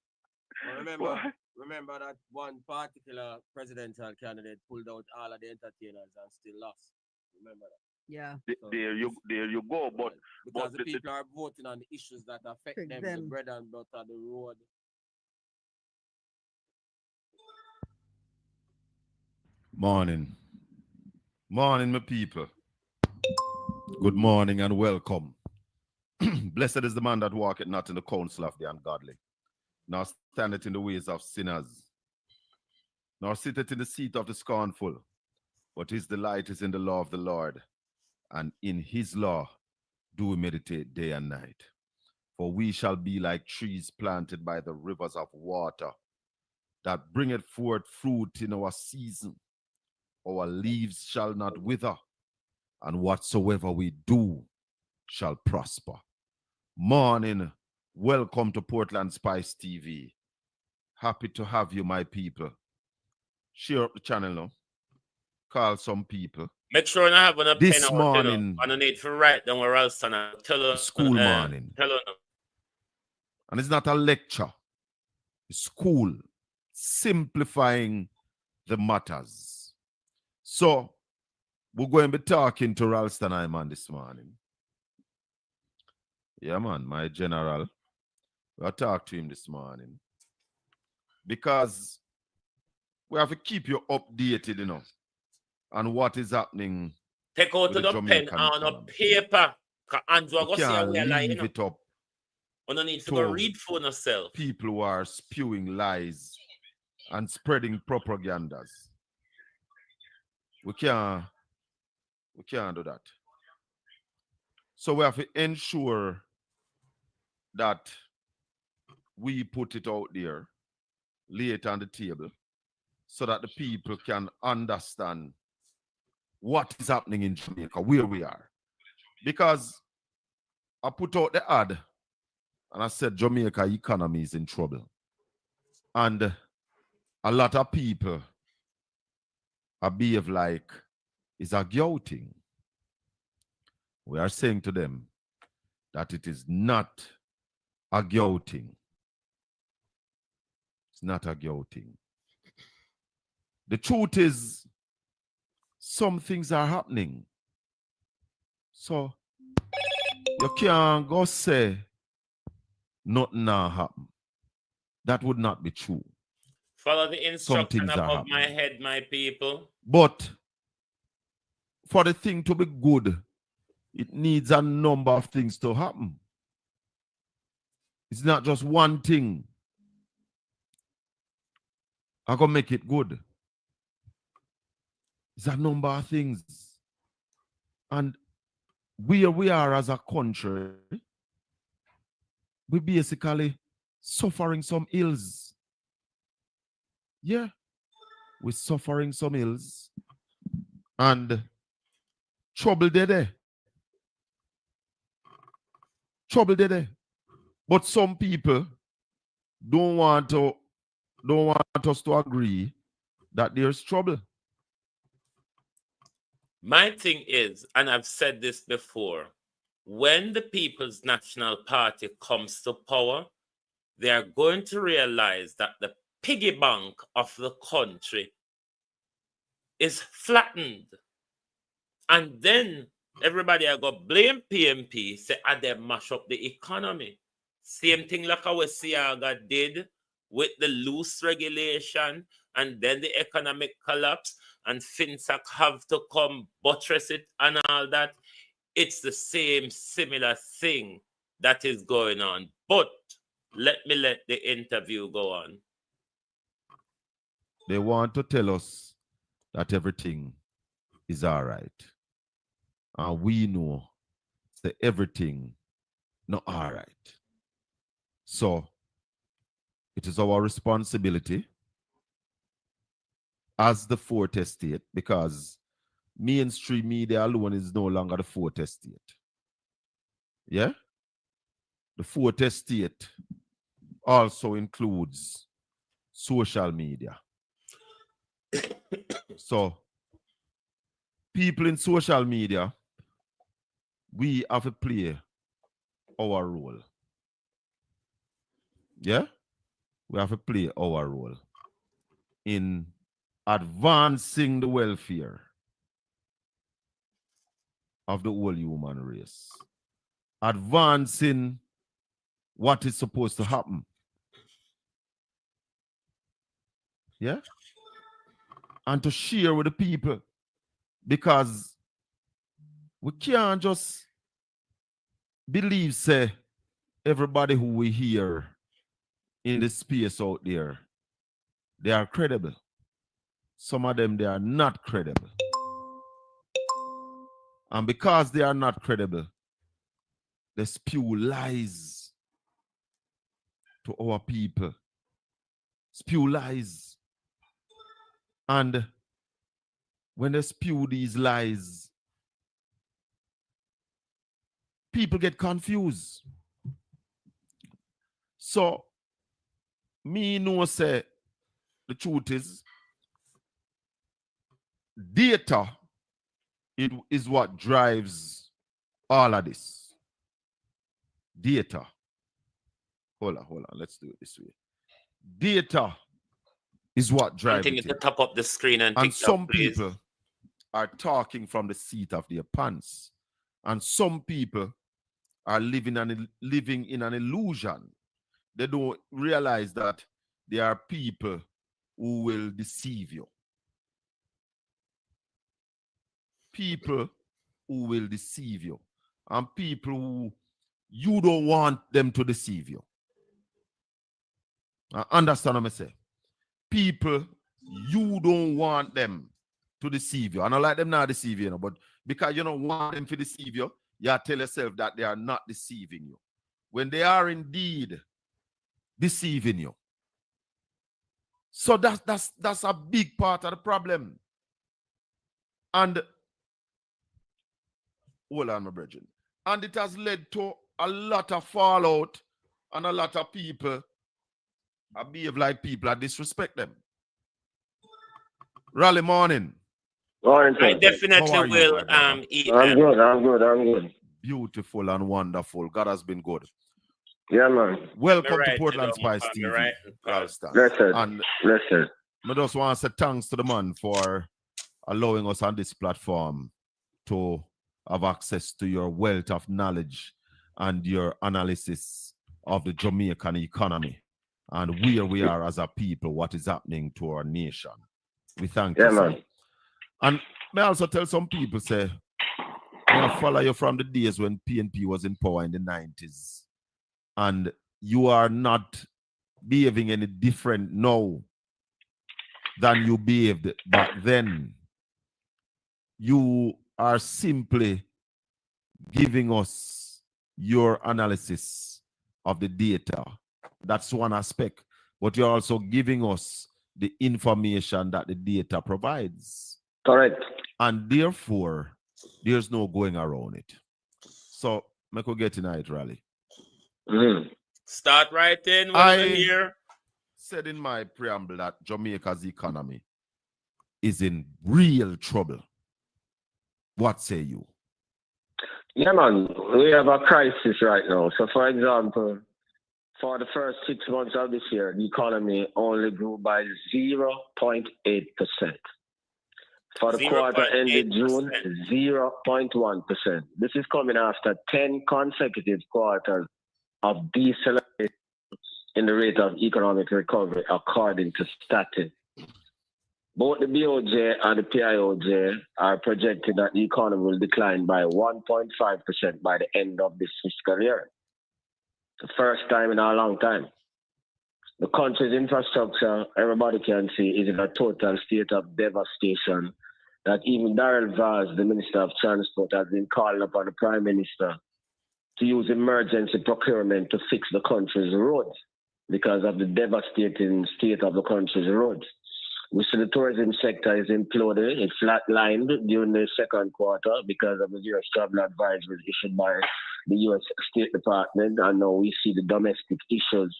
Well, remember that one particular presidential candidate pulled out all of the entertainers and still lost. Remember that? Yeah. There you go. But because the people are voting on the issues that affect them, the bread and butter, the road. Morning, my people. Good morning and welcome. Blessed is the man that walketh not in the counsel of the ungodly, nor standeth in the ways of sinners, nor sitteth in the seat of the scornful, but his delight is in the law of the Lord, and in his law do we meditate day and night. For we shall be like trees planted by the rivers of water, that bringeth forth fruit in our season. Our leaves shall not wither, and whatsoever we do shall prosper. Morning, welcome to Portland Spice TV. Happy to have you, my people. Share up the channel now. Call some people. Make sure you have a this pen morning. I don't need to write down where else and tell school morning. And it's not a lecture. It's school simplifying the matters. So, we're going to be talking to Ralston Iman this morning. Yeah, man, my general. We'll talk to him this morning. Because we have to keep you updated, on what is happening. Take out to the pen on a paper. Andrew go see how we are lying. It up. We don't need to go read for yourself. People who are spewing lies and spreading propagandas. We can't do that. So we have to ensure that we put it out there, lay it on the table, so that the people can understand what is happening in Jamaica, where we are. Because I put out the ad and I said Jamaica economy is in trouble. And a lot of people behave like it's a gouting. We are saying to them that it is not a gouting. It's not a gouting. The truth is, some things are happening. So you can't go say nothing not happen. That would not be true. Follow the instruction things are above my happening. head, my people. But for the thing to be good, it needs a number of things to happen. It's not just one thing. I'm going to make it good. It's a number of things. And where we are as a country, we basically suffering some ills. Yeah, we're suffering some ills. And trouble there. Trouble there. But some people don't want us to agree that there's trouble. My thing is, and I've said this before, when the People's National Party comes to power, they are going to realize that the piggy bank of the country is flattened. And then everybody are going to blame PMP, say, they mash up the economy. Same thing like how Siaga did with the loose regulation and then the economic collapse, and FinSac have to come buttress it and all that. It's the same similar thing that is going on. But let the interview go on. They want to tell us that everything is all right. And we know that everything not all right. So it is our responsibility as the fourth estate, because mainstream media alone is no longer the fourth estate. Yeah? The fourth estate also includes social media. So people in social media, we have to play our role. Yeah? We have to play our role in advancing the welfare of the whole human race. Advancing what is supposed to happen. Yeah? And to share with the people, because we can't just believe, say, everybody who we hear in the space out there, they are credible. Some of them, they are not credible. And because they are not credible, they spew lies to our people. Spew lies. And when they spew these lies, people get confused. So, me know say the truth is, data is what drives all of this. Data. Hold on. Let's do it this way. Data is what drives it. Continue to top up the screen and And TikTok, some please. people are talking from the seat of their pants. And some people are living in an illusion. They don't realize that there are people who will deceive you. People who will deceive you. And people who you don't want them to deceive you. I understand what I say. People you don't want them to deceive you. I don't like them not deceive you, but because you don't want them to deceive you, you tell yourself that they are not deceiving you. When they are indeed deceiving you. So that's a big part of the problem. And hold on, my brethren. And it has led to a lot of fallout and a lot of people behave like people that disrespect them. Rally morning. Morning, I sir. definitely How are you, will my brother? I'm good. Beautiful and wonderful. God has been good. Yeah, man. Welcome to Portland Spice TV, Ralston. Blessed. And Blessed. I just want to say thanks to the man for allowing us on this platform to have access to your wealth of knowledge and your analysis of the Jamaican economy and where we are as a people, what is happening to our nation. We thank you, sir. Man. And may I also tell some people, say, I follow you from the days when PNP was in power in the 90s. And you are not behaving any different now than you behaved back then. You are simply giving us your analysis of the data. That's one aspect. But you're also giving us the information that the data provides. Correct. And therefore, there's no going around it. So, I could get in it, Rally. Start right in. What I hear? Said in my preamble that Jamaica's economy is in real trouble. What say you? Yeah, man. We have a crisis right now. So, for example, for the first 6 months of this year, the economy only grew by 0.8%. For the quarter ended June, 0.1%. This is coming after 10 consecutive quarters of deceleration in the rate of economic recovery, according to Statin. Both the BOJ and the PIOJ are projecting that the economy will decline by 1.5% by the end of this fiscal year. The first time in a long time. The country's infrastructure, everybody can see, is in a total state of devastation that even Darrell Vaz, the Minister of Transport, has been calling upon the Prime Minister to use emergency procurement to fix the country's roads because of the devastating state of the country's roads. We see the tourism sector is imploded. It flatlined during the second quarter because of the U.S. travel advisories issued by the U.S. State Department. And now we see the domestic issues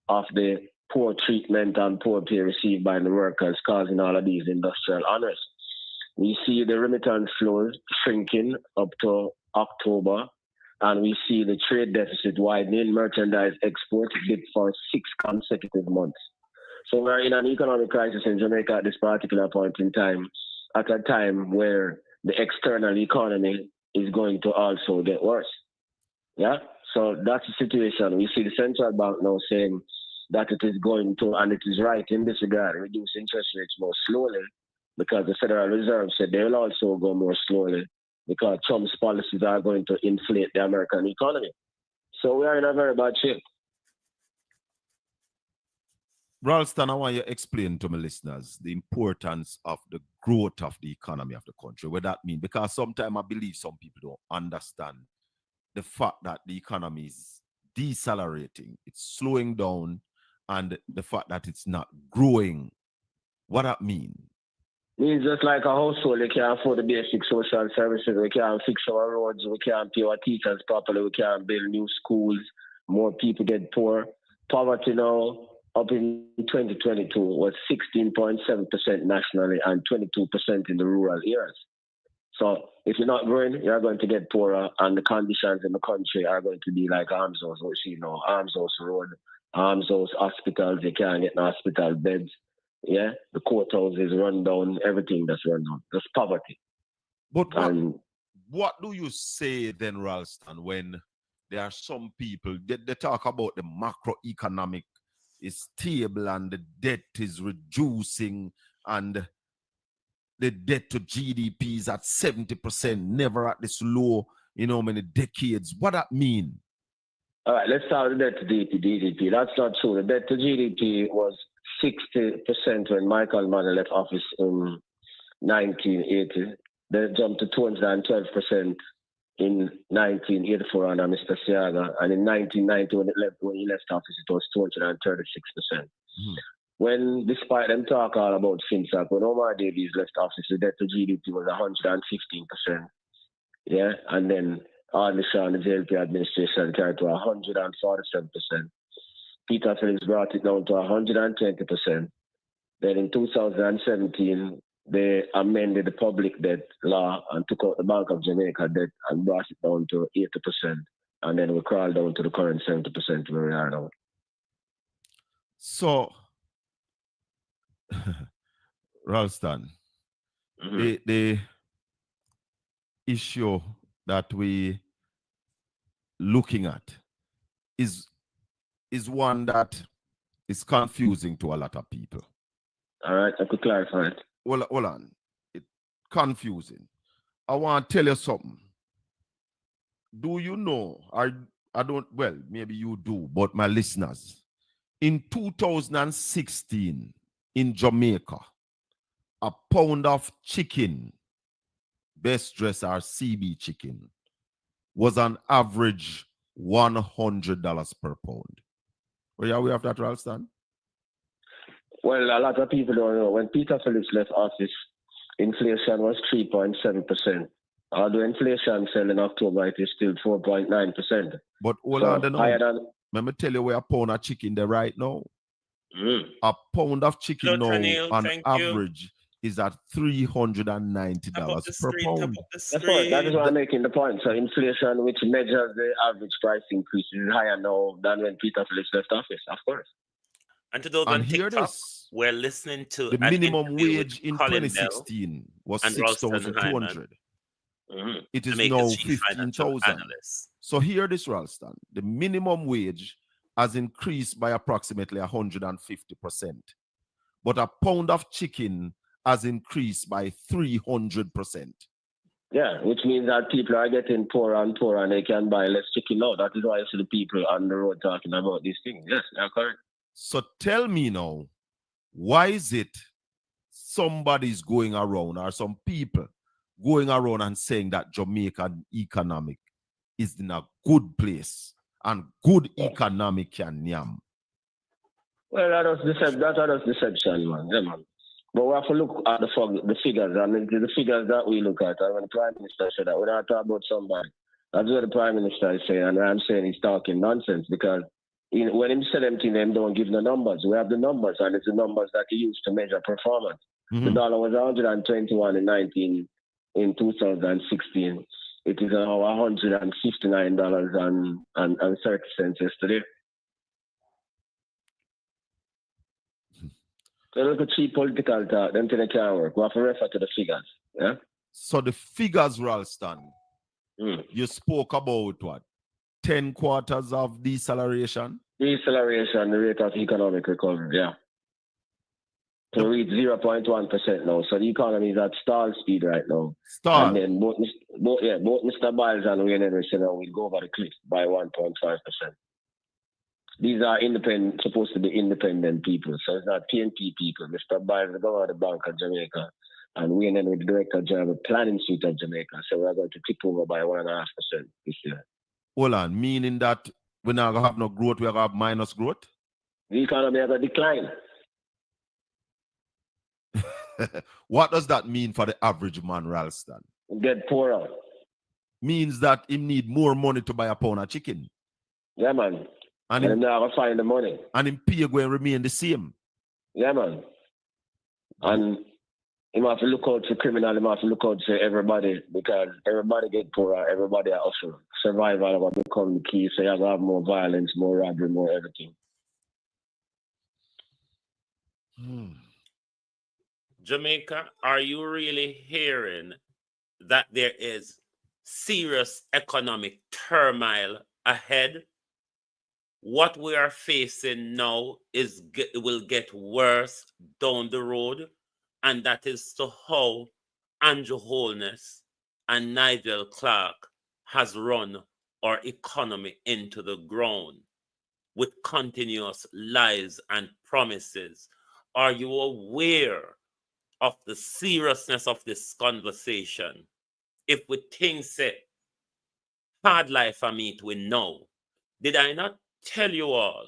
of the poor treatment and poor pay received by the workers causing all of these industrial unrest. We see the remittance flows shrinking up to October, and we see the trade deficit widening. Merchandise exports dipped for 6 consecutive months. So we're in an economic crisis in Jamaica at this particular point in time, at a time where the external economy is going to also get worse. Yeah? So that's the situation. We see the central bank now saying that it is going to, and it is right in this regard, reduce interest rates more slowly, because the Federal Reserve said they will also go more slowly because Trump's policies are going to inflate the American economy. So we are in a very bad shape. Ralston, I want you to explain to my listeners the importance of the growth of the economy of the country, what that means. Because sometimes I believe some people don't understand the fact that the economy is decelerating, it's slowing down, and the fact that it's not growing. What that mean? Means just like a household, we can't afford the basic social services, we can't fix our roads, we can't pay our teachers properly, we can't build new schools, more people get poor. Poverty now, up in 2022, was 16.7% nationally and 22% in the rural areas. So if you're not growing, you're going to get poorer, and the conditions in the country are going to be like Arms House. We see now, Arms House Road, Arms House hospitals, you can't get no hospital beds. Yeah, the courthouse is run down, everything that's run down. That's poverty. But what do you say then, Ralston, when there are some people, they talk about the macroeconomic is stable and the debt is reducing and the debt to GDP is at 70%, never at this low, many decades. What that mean? All right, let's start with the debt to GDP. That's not true. The debt to GDP was 60% when Michael Mann left office in 1980. Then it jumped to 212% in 1984 under Mr. Siaga. And in 1990, when he left office, it was 236%. When, despite them talk all about FinSAC, when Omar Davies left office, the debt to GDP was 115%. Yeah, and then Hardly Shaw, the JLP administration carried to 147%. Peter Phillips brought it down to 120%. Then in 2017, they amended the public debt law and took out the Bank of Jamaica debt and brought it down to 80%. And then we crawled down to the current 70% where we are now. So, Ralston, the issue that we looking at is one that is confusing to a lot of people. All right, I could clarify it. Hold on. It's confusing. I want to tell you something. Do you know, I don't, well, maybe you do, but my listeners, in 2016 in Jamaica, a pound of chicken, best dress or CB chicken, was on average $100 per pound. Are you aware of that, Ralston? Well, a lot of people don't know. When Peter Phillips left office, inflation was 3.7%. Although inflation fell in October, it is still 4.9%. But hold on, let me tell you where a pound of chicken there right now. A pound of chicken on average is at $390 per pound. That is why I'm making the point. So inflation, which measures the average price increase, is higher now than when Peter Phillips left office, of course. And to those on TikTok, we're listening to the minimum wage in 2016 was 6,200. It is now 15,000. So hear this, Ralston. The minimum wage has increased by approximately 150%. But a pound of chicken has increased by 300%. Yeah, which means that people are getting poorer and poorer and they can buy less chicken now. That is why I see the people on the road talking about these things. Yes, that's correct. So tell me now, why is it somebody's going around or some people going around and saying that Jamaican economic is in a good place and good economic can yam? Well, that was deception, man. Yeah, man. But we have to look at the figures, and the figures that we look at. And when the Prime Minister said that, we're not talking about somebody. That's what the Prime Minister is saying, and I'm saying he's talking nonsense because when he said them things, them don't give the numbers. We have the numbers, and it's the numbers that he used to measure performance. The dollar was 121 in 2016. It is now $159.30 yesterday. So look at cheap political talk, them things can't work. We have to refer to the figures. Yeah. So the figures, Ralston, you spoke about what? 10 quarters of deceleration? Deceleration, the rate of economic recovery, yeah. To reach 0.1% now. So the economy is at stall speed right now. Stall. And then both Mr. Biles and Wayne Henry said we'll go over the cliff by 1.5%. These are supposed to be independent people. So it's not PNP people. Mr. Biles, the governor of the Bank of Jamaica, and Wayne Henry, the director general of the planning suite of Jamaica. So we're going to tip over by 1.5% this year. Hold on, meaning that we're not going to have no growth, we're going to have minus growth? The economy is going to decline. What does that mean for the average man, Ralston? Get poorer. Means that he need more money to buy a pound of chicken. Yeah, man. And him never find the money. And him pay going to remain the same. Yeah, man. And he have to look out for criminal, he have to look out for everybody because everybody get poorer, everybody are hustling. Survival will become the key, so you have to have more violence, more robbery, more everything. Jamaica, are you really hearing that there is serious economic turmoil ahead? What we are facing now will get worse down the road, and that is to how Andrew Holness and Nigel Clark has run our economy into the ground with continuous lies and promises. Are you aware of the seriousness of this conversation? If we think say hard life for me to know, did I not tell you all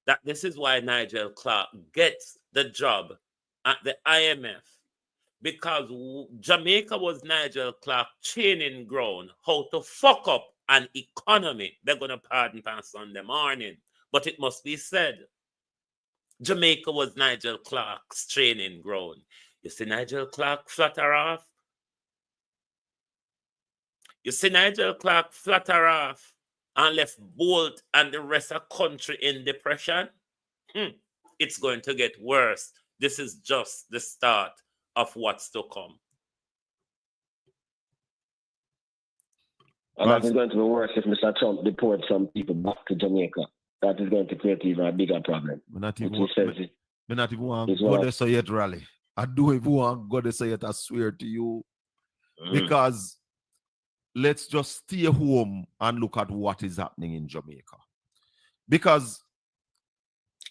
that this is why Nigel Clark gets the job at the IMF because Jamaica was Nigel Clark training ground how to fuck up an economy. They're going to pardon on Sunday morning, but it must be said. Jamaica was Nigel Clark's training ground. You see Nigel Clark flutter off? You see Nigel Clark flutter off and left Bolt and the rest of country in depression? It's going to get worse. This is just the start of what's to come. And that is going to be worse if Mr. Trump deports some people back to Jamaica. That is going to create even a bigger problem. Me not even want to go there so yet, Rally. I do even want to go there so yet, I swear to you. Because let's just stay home and look at what is happening in Jamaica. Because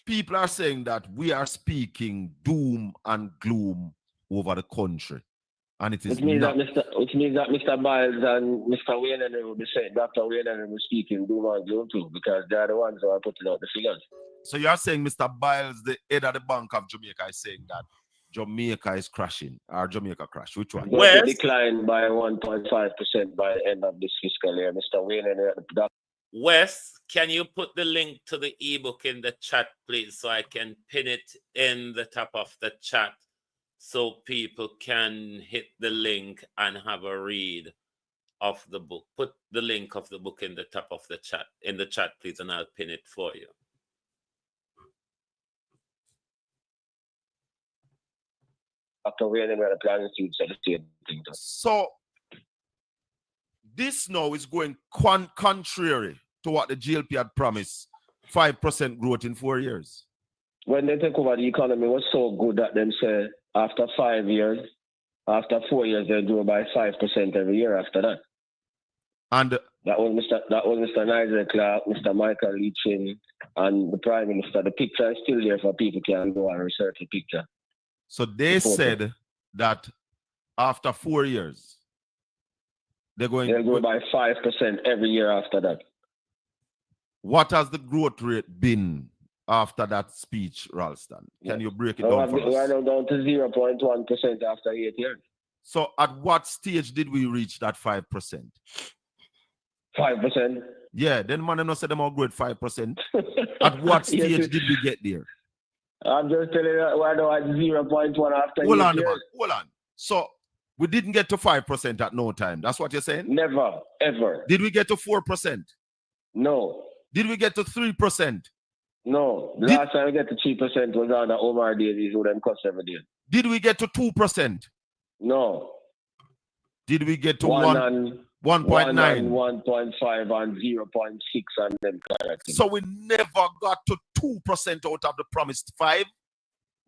people are saying that we are speaking doom and gloom over the country. And it is which means that Mr. Biles and Mr. Wayne will be saying, Dr. Wayne will be speaking doom and gloom too, because they are the ones who are putting out the figures. So you are saying Mr. Biles, the head of the Bank of Jamaica, is saying that Jamaica is crashing, or Jamaica crash. Which one? Well, decline by 1.5% by the end of this fiscal year. Mr. Wayne and Wes, can you put the link to the ebook in the chat, please, so I can pin it in the top of the chat so people can hit the link and have a read of the book. Put the link of the book in the top of the chat, please, and I'll pin it for you. So this now is going contrary to what the GLP had promised, 5% growth in 4 years. When they take over the economy, was so good that them say after 5 years, after 4 years, they grow by 5% every year after that. And that was Mr. Nigel Clark, Mr. Michael Leachin, and the Prime Minister. The picture is still there for people can go and research the picture. So they said that after 4 years, they'll grow by 5% every year after that. What has the growth rate been after that speech, Ralston? Can you break it down for us? We are now down to 0.1% after 8 years. So at what stage did we reach that 5%? 5%? Yeah, then man, no said them all growth 5%. At what stage did we get there? I'm just telling you, we're now at 0.1 after 8 years. Hold on. So we didn't get to 5% at no time. That's what you're saying? Never, ever. Did we get to 4%? No. Did we get to 3%? No. The last time we get to 3% was on the Omar days who them cost every day. Did we get to 2%? No. Did we get to 1.9? 1.9? 1.5 and 0.6 and them kind of things. So we never got to 2% out of the promised 5?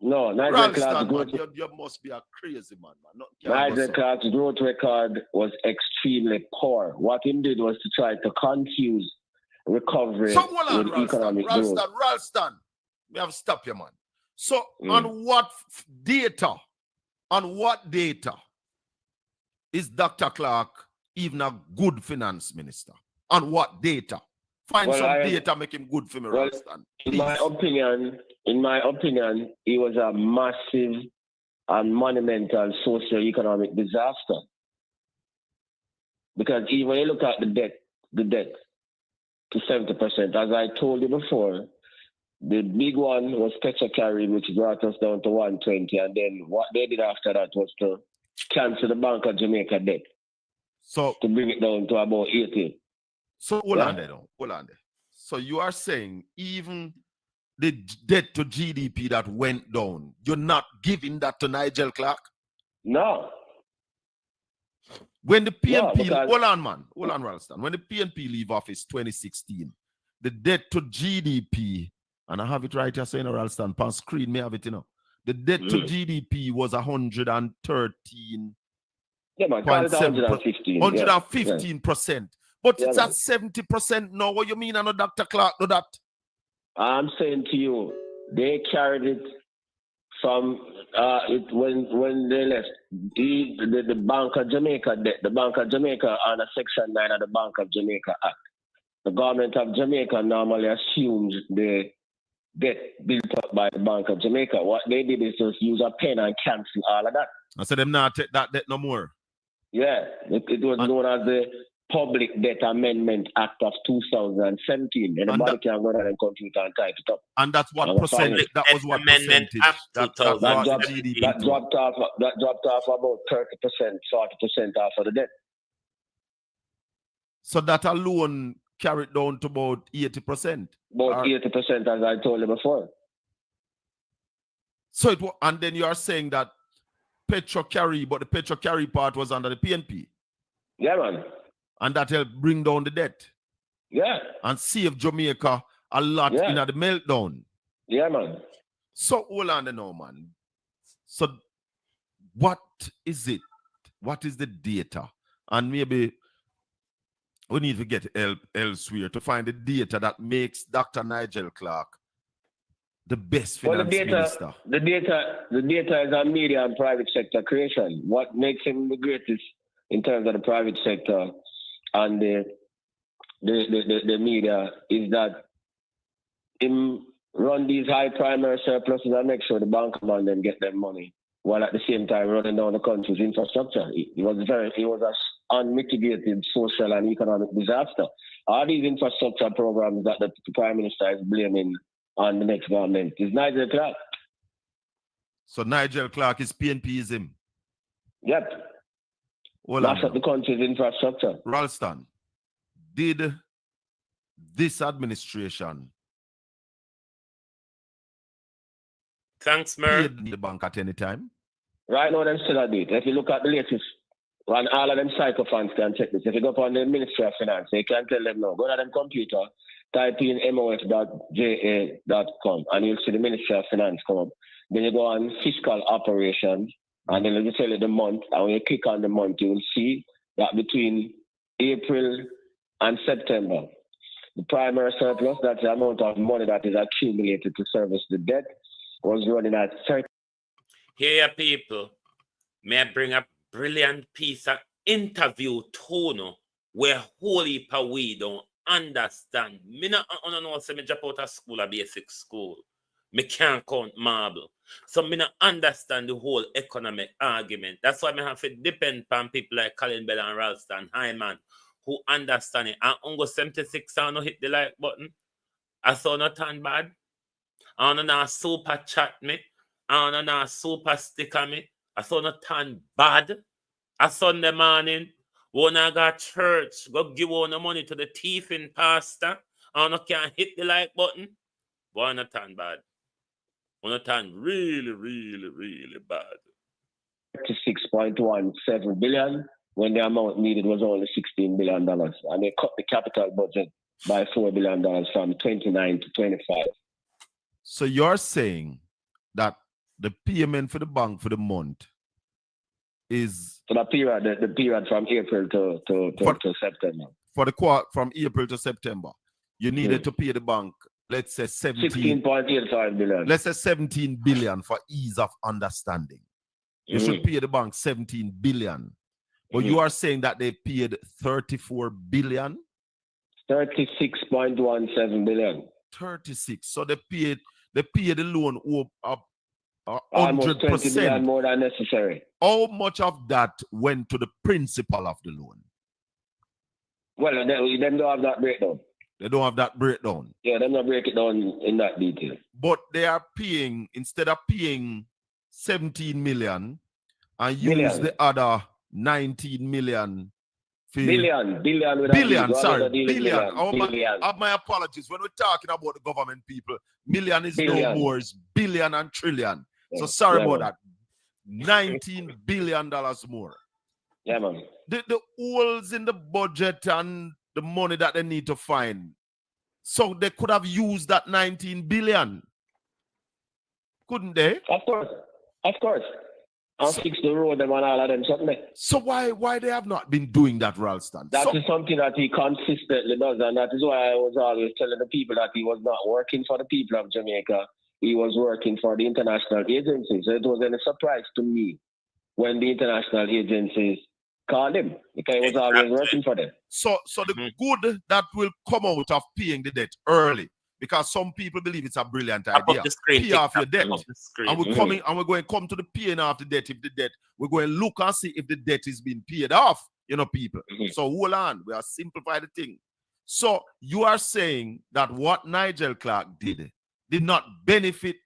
No, Nigel Clark's growth. You must be a crazy man. Nigel Clark's growth record was extremely poor. What he did was to try to confuse recovery with economic growth. Ralston, we have to stop you, man. So on what data is Dr. Clark even a good finance minister? On what data? Find data make him good for me, Ralston. In my opinion, it was a massive and monumental socio-economic disaster. Because even when you look at the debt to 70%, as I told you before, the big one was Petrocarib, which brought us down to 120, and then what they did after that was to cancel the Bank of Jamaica debt. So to bring it down to about 80. So hold on there. So you are saying even the debt to GDP that went down, you're not giving that to Nigel Clark? No. When the PNP, hold on, Ralston. When the PNP leave office 2016, the debt to GDP, and I have it right here saying, Ralston, on screen, may have it, the debt to GDP was 113. Yeah, man, 115%. But it's at 70% now. What you mean, I know Dr. Clark do that? I'm saying to you, they carried it from when they left the Bank of Jamaica debt. The Bank of Jamaica under Section 9 of the Bank of Jamaica Act. The government of Jamaica normally assumes the debt built up by the Bank of Jamaica. What they did is just use a pen and cancel all of that. I said them not take that debt no more. Yeah, it was known as the Public Debt Amendment Act of 2017. Anybody can go there and computer and type it up. And that's what percentage? That was what Amendment percentage? Act That 2017. That dropped off about 30%, 40% off of the debt. So that alone carried down to about 80%. About 80%, as I told you before. So it was, and then you are saying that Petro carry, but the Petro carry part was under the PNP. Yeah, man. And that helped bring down the debt. Yeah. And save Jamaica a lot in the meltdown. Yeah, man. So hold on now, man. So what is it? What is the data? And maybe we need to get help elsewhere to find the data that makes Dr. Nigel Clark the best finance minister. The data is a media and private sector creation. What makes him the greatest in terms of the private sector and the media is that him run these high primary surpluses and make sure the bank man them get their money, while at the same time running down the country's infrastructure. He was an unmitigated social and economic disaster. All these infrastructure programs that the Prime Minister is blaming on the next government is Nigel Clark. So Nigel Clark is PNPism? Yep. Mash up the country's infrastructure. Ralston, did this administration Thanks, Mer. pay the bank at any time? Right now, them still at it. If you look at the latest, and all of them psychophants can check this. If you go up on the Ministry of Finance, they can tell them no. Go to them computer, type in mof.ja.com, and you'll see the Ministry of Finance come up. Then you go on fiscal operations, and then you tell you the month, and when you click on the month, you will see that between April and September, the primary surplus, that's the amount of money that is accumulated to service the debt, was running at 30. Here, people, may I bring a brilliant piece of interview tone where whole heap of we don't understand. Me not know say me drop out of school, a basic school. Me can't count marble. So me not understand the whole economic argument. That's why me have to depend on people like Colin Bell and Ralston Hyman who understand it. And Ungo 76 I no hit the like button. I saw not turn bad. I don't know super chat me. I don't know super sticker me. I saw not turn bad. A Sunday morning, when I got church, go give all the money to the thief in pastor. I don't can't hit the like button. Why not turn bad? Wanna turn really, really, really bad. 36.17 billion when the amount needed was only $16 billion. And they cut the capital budget by $4 billion from 29 to 25. So you're saying that the payment for the bank for the month is for the period from April to September. For the quarter from April to September, you needed to pay the bank, let's say 16.85 billion. Let's say 17 billion for ease of understanding. You should pay the bank 17 billion. But you are saying that they paid 34 billion? 36.17 billion. 36. So they paid the loan up 100% more than necessary. How much of that went to the principal of the loan? Well, they don't have that breakdown. They don't have that breakdown. Yeah, they don't break it down in that detail. But they are paying, instead of paying 17 million and use the other 19 million. Billion. My apologies. When we're talking about the government people, million is no more, it's billion and trillion. So sorry about that. $19 billion more. Yeah, man. The holes in the budget and the money that they need to find. So they could have used that 19 billion. Couldn't they? Of course. I'll fix the road and all of them something. So why they have not been doing that, Ralston? That is something that he consistently does, and that is why I was always telling the people that he was not working for the people of Jamaica. He was working for the international agencies. So it wasn't a surprise to me when the international agencies called him, because he was always working for them. So the good that will come out of paying the debt early, because some people believe it's a brilliant Up idea. the screen, Pay off your TikTok, debt. up the screen. And we're coming and we're going to come to the paying off the debt. If the debt, we're going to look and see if the debt is being paid off, you know, people. So hold on, we are simplify the thing. So you are saying that what Nigel Clark did not benefit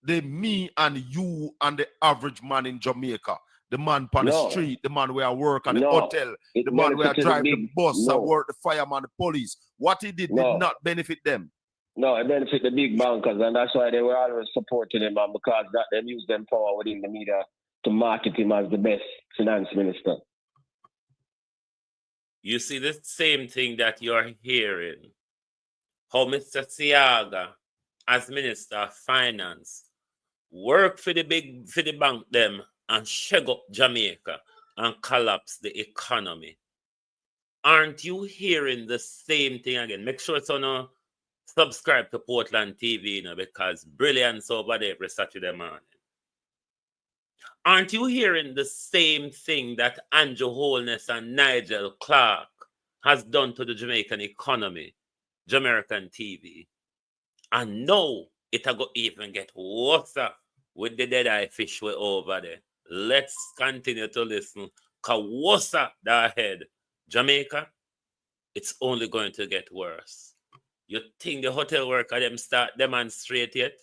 me and you and the average man in Jamaica, the man on the street, the man where I work at the hotel, the man where I drive the bus, I work the fireman, the police. What he did not benefit them. No, it benefit the big bankers, and that's why they were always supporting him, and because that they use them power within the media to market him as the best finance minister. You see the same thing that you're hearing. How Mr. Siaga, as Minister of Finance, work for the bank them and shake up Jamaica and collapse the economy. Aren't you hearing the same thing again? Make sure it's on a subscribe to Portland TV, you know, because brilliance over there every Saturday morning. Aren't you hearing the same thing that Andrew Holness and Nigel Clark has done to the Jamaican economy, Jamaican TV? And now it'll go even get worse with the dead eye fish way over there. Let's continue to listen. Cause worse ahead, Jamaica, it's only going to get worse. You think the hotel worker them start demonstrate yet?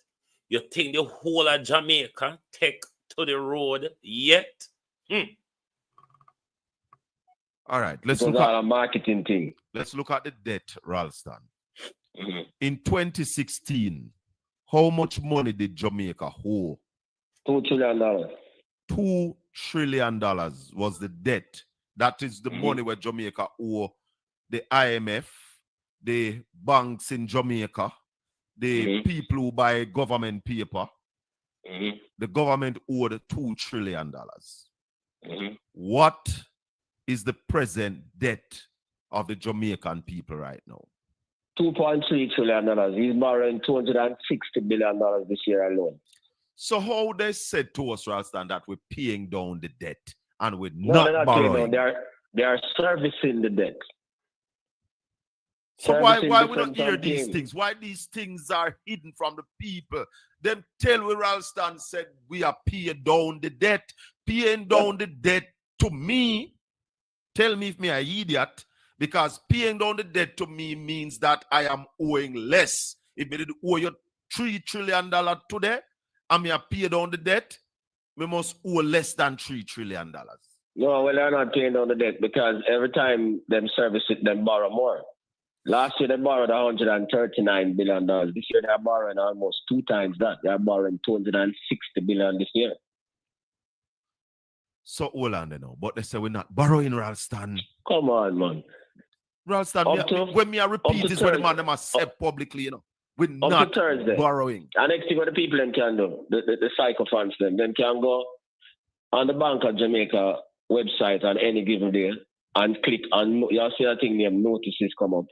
You think the whole of Jamaica take to the road yet? All right, let's look at a marketing thing. Let's look at the debt, Ralston. In 2016, how much money did Jamaica owe? $2 trillion. $2 trillion was the debt. That is the money where Jamaica owe the IMF, the banks in Jamaica, the people who buy government paper. The government owed $2 trillion. What is the present debt of the Jamaican people right now? $2.3 trillion. He's borrowing $260 billion this year alone. So how they said to us, Ralston, that we're paying down the debt and we're No, not they're not borrowing? paying down. They are servicing the debt. So why we don't hear these things? Why these things are hidden from the people? Them tell we Ralston said we are paying down the debt. Paying down the debt to me, tell me if me an idiot, because paying down the debt to me means that I am owing less. If me did owe you $3 trillion today, and me pay down the debt, we must owe less than $3 trillion. No, well, they're not paying down the debt because every time them service it, them borrow more. Last year, they borrowed $139 billion. This year, they're borrowing almost 2 times that. They're borrowing $260 billion this year. So, hold on, you know. But they say we're not borrowing, Ralston. Come on, man. Ralston, when me I repeat this, what the man them have said publicly, you know. We're not borrowing. And next thing what the people them can do, the sycophants them can go on the Bank of Jamaica website on any given day and click on, you'll see a thing named notices come up.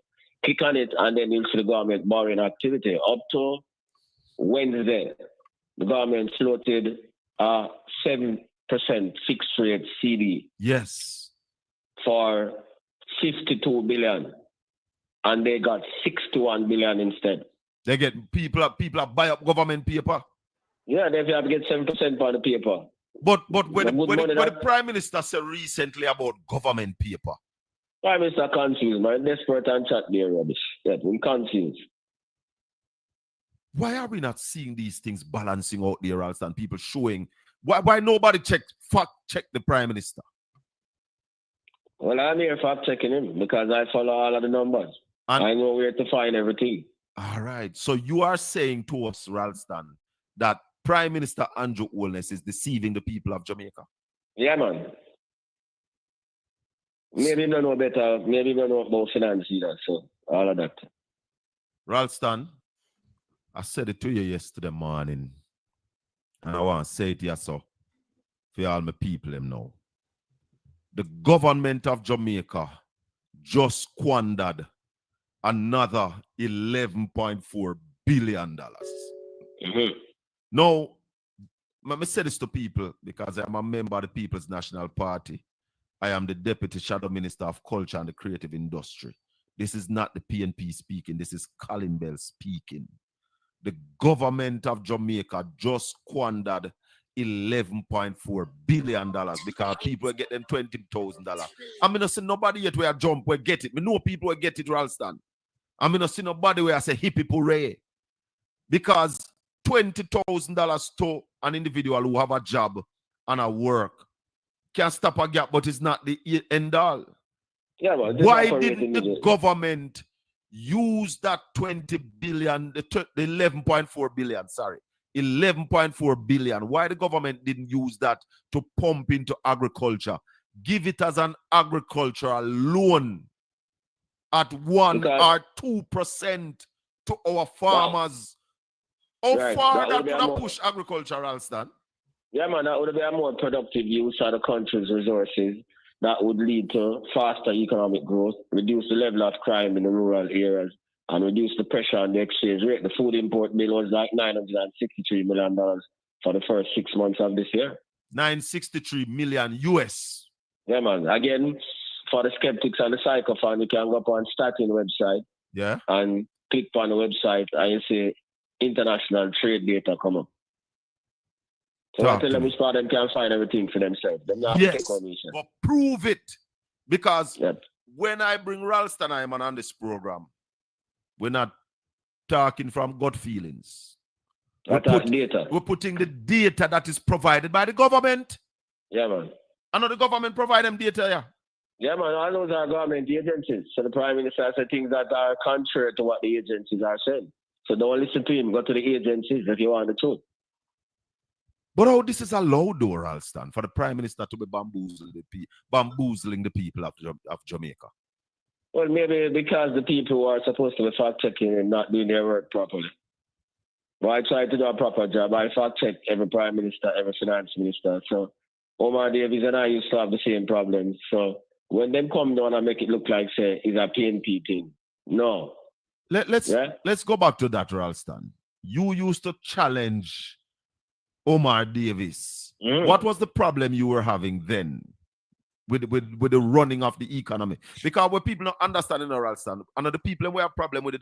Click on it and then you'll see the government borrowing activity. Up to Wednesday, the government floated a 7% fixed rate CD. Yes. For 52 billion. And they got 61 billion instead. They get people buy up government paper. Yeah, they have to get 7% on the paper. But when the Prime Minister said recently about government paper. Prime Minister confused, man. Desperate and chat there rubbish. Yeah, we're confused. Why are we not seeing these things balancing out there, Ralston? People showing why nobody fact check the Prime Minister? Well, I'm here fact checking him because I follow all of the numbers. And I know where to find everything. All right. So you are saying to us, Ralston, that Prime Minister Andrew Holness is deceiving the people of Jamaica? Yeah, man. Maybe you don't know better. Maybe you don't know about finance either. So all of that. Ralston, I said it to you yesterday morning. And I want to say it here so for all my people them know. The government of Jamaica just squandered another $11.4 billion. Now, let me say this to people because I'm a member of the People's National Party. I am the Deputy Shadow Minister of Culture and the Creative Industry. This is not the PNP speaking. This is Colin Bell speaking. The government of Jamaica just squandered $11.4 billion because people get them $20,000. I mean, I see nobody yet where I jump where get it. I know people where get it, Ralston. I mean, I see nobody where I say hippie hooray. Because $20,000 to an individual who have a job and a work can stop a gap, but it's not the end all. Yeah, but why didn't the government use that 20 billion, the 11.4 billion, sorry, 11.4 billion? Why the government didn't use that to pump into agriculture? Give it as an agricultural loan at 1 or 2% to our farmers. How far that could have pushed agricultural stand? Yeah, man, that would be a more productive use of the country's resources that would lead to faster economic growth, reduce the level of crime in the rural areas, and reduce the pressure on the exchange rate. The food import bill was like $963 million for the first 6 months of this year. 963 million US. Yeah, man. Again, for the skeptics and the psychophone, you can go up on Statin website. Yeah. And click on the website and you see international trade data come up. So I tell them which part them can find everything for themselves. Them not yes, but prove it. Because when I bring Ralston Hyman on this program, we're not talking from gut feelings. We're putting the data that is provided by the government. Yeah, man. I know the government provide them data, yeah. Yeah, man. All those are government agencies. So the Prime Minister said things that are contrary to what the agencies are saying. So don't listen to him. Go to the agencies if you want the truth. But how this is allowed, though, Ralston, for the Prime Minister to be bamboozling the people of Jamaica? Well, maybe because the people who are supposed to be fact-checking and not doing their work properly. But I try to do a proper job. I fact-check every Prime Minister, every Finance Minister. So Omar Davies and I used to have the same problems. So when them come down and make it look like, say, it's a PNP thing. No. Let's go back to that, Ralston. You used to challenge Omar Davies. What was the problem you were having then with the running of the economy? Because what people don't understand in Ralston, and the people we have problem with it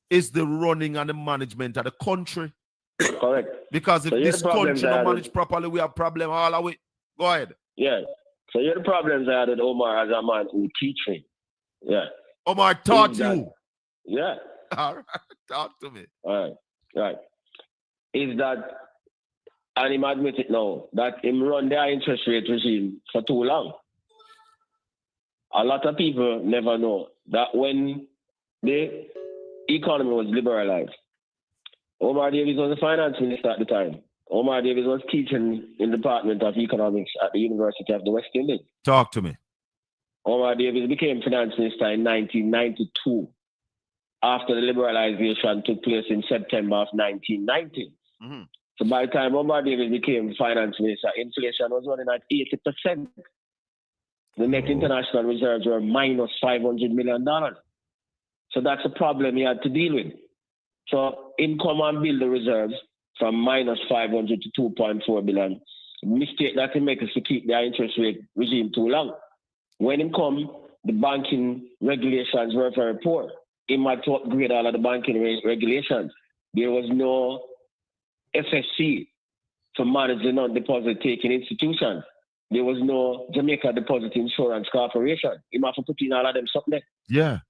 is the running and the management of the country. Correct. Because if this country not managed properly, we have problem all the way. Go ahead. Yeah. So you're the problems I had with Omar as a man who teach me. Yeah. Omar taught you. Yeah. All right. Talk to me. All right. Is that, and him admit it now, that him run their interest rate regime for too long. A lot of people never know that when the economy was liberalized, Omar Davies was the finance minister at the time. Omar Davies was teaching in the Department of Economics at the University of the West Indies. Talk to me. Omar Davies became finance minister in 1992 after the liberalization took place in September of 1990. So by the time Omar Davies became finance minister, inflation was running at 80%. The net international reserves were minus $500 million. So that's a problem he had to deal with. So income and build the reserves from minus 500 to 2.4 billion. Mistake that he makes is to keep their interest rate regime too long. When he come, the banking regulations were very poor. He had to upgrade all of the banking regulations. There was no FSC to manage the non-deposit taking institutions. There was no Jamaica Deposit Insurance Corporation. He have to put in all of them something there.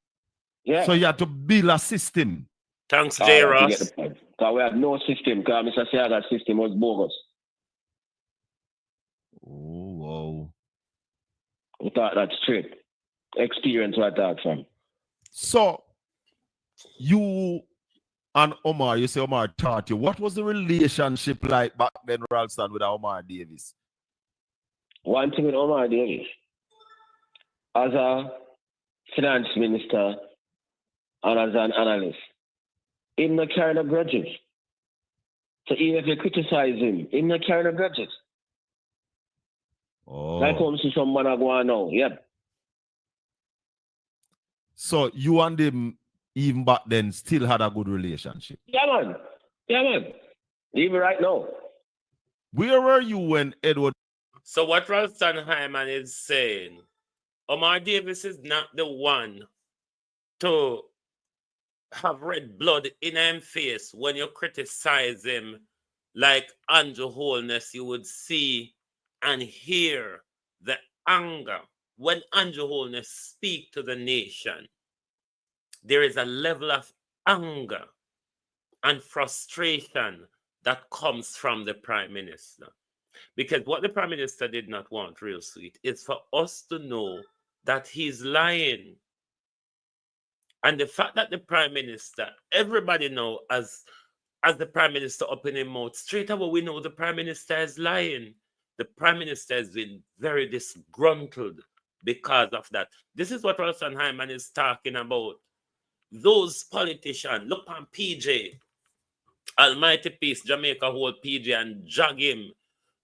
Yeah. So you had to build a system. Thanks, J. Ross. Because we had no system, because Mr. Seaga's system was bogus. Oh, wow. We thought that's straight. Experience what I thought from. So, you and Omar, you say Omar taught you. What was the relationship like back then, Ralston, with Omar Davies? One thing with Omar Davies, as a finance minister and as an analyst, him not carrying no grudges. So even if you criticize him not carrying no grudges. Like comes to some man go on now, yep. So you and him, even back then, still had a good relationship? Yeah, man. Even right now. Where were you when Edward... So what Ralston Hyman is saying, Omar Davies is not the one to have red blood in him face when you criticize him like Andrew Holness, you would see and hear the anger. When Andrew Holness speak to the nation, there is a level of anger and frustration that comes from the Prime Minister. Because what the Prime Minister did not want, real sweet, is for us to know that he's lying. And the fact that the Prime Minister, everybody know as the Prime Minister open his mouth, straight away we know the Prime Minister is lying. The Prime Minister has been very disgruntled because of that. This is what Ralston Hyman is talking about. Those politicians, look on PJ, Almighty Peace, Jamaica hold PJ and drag him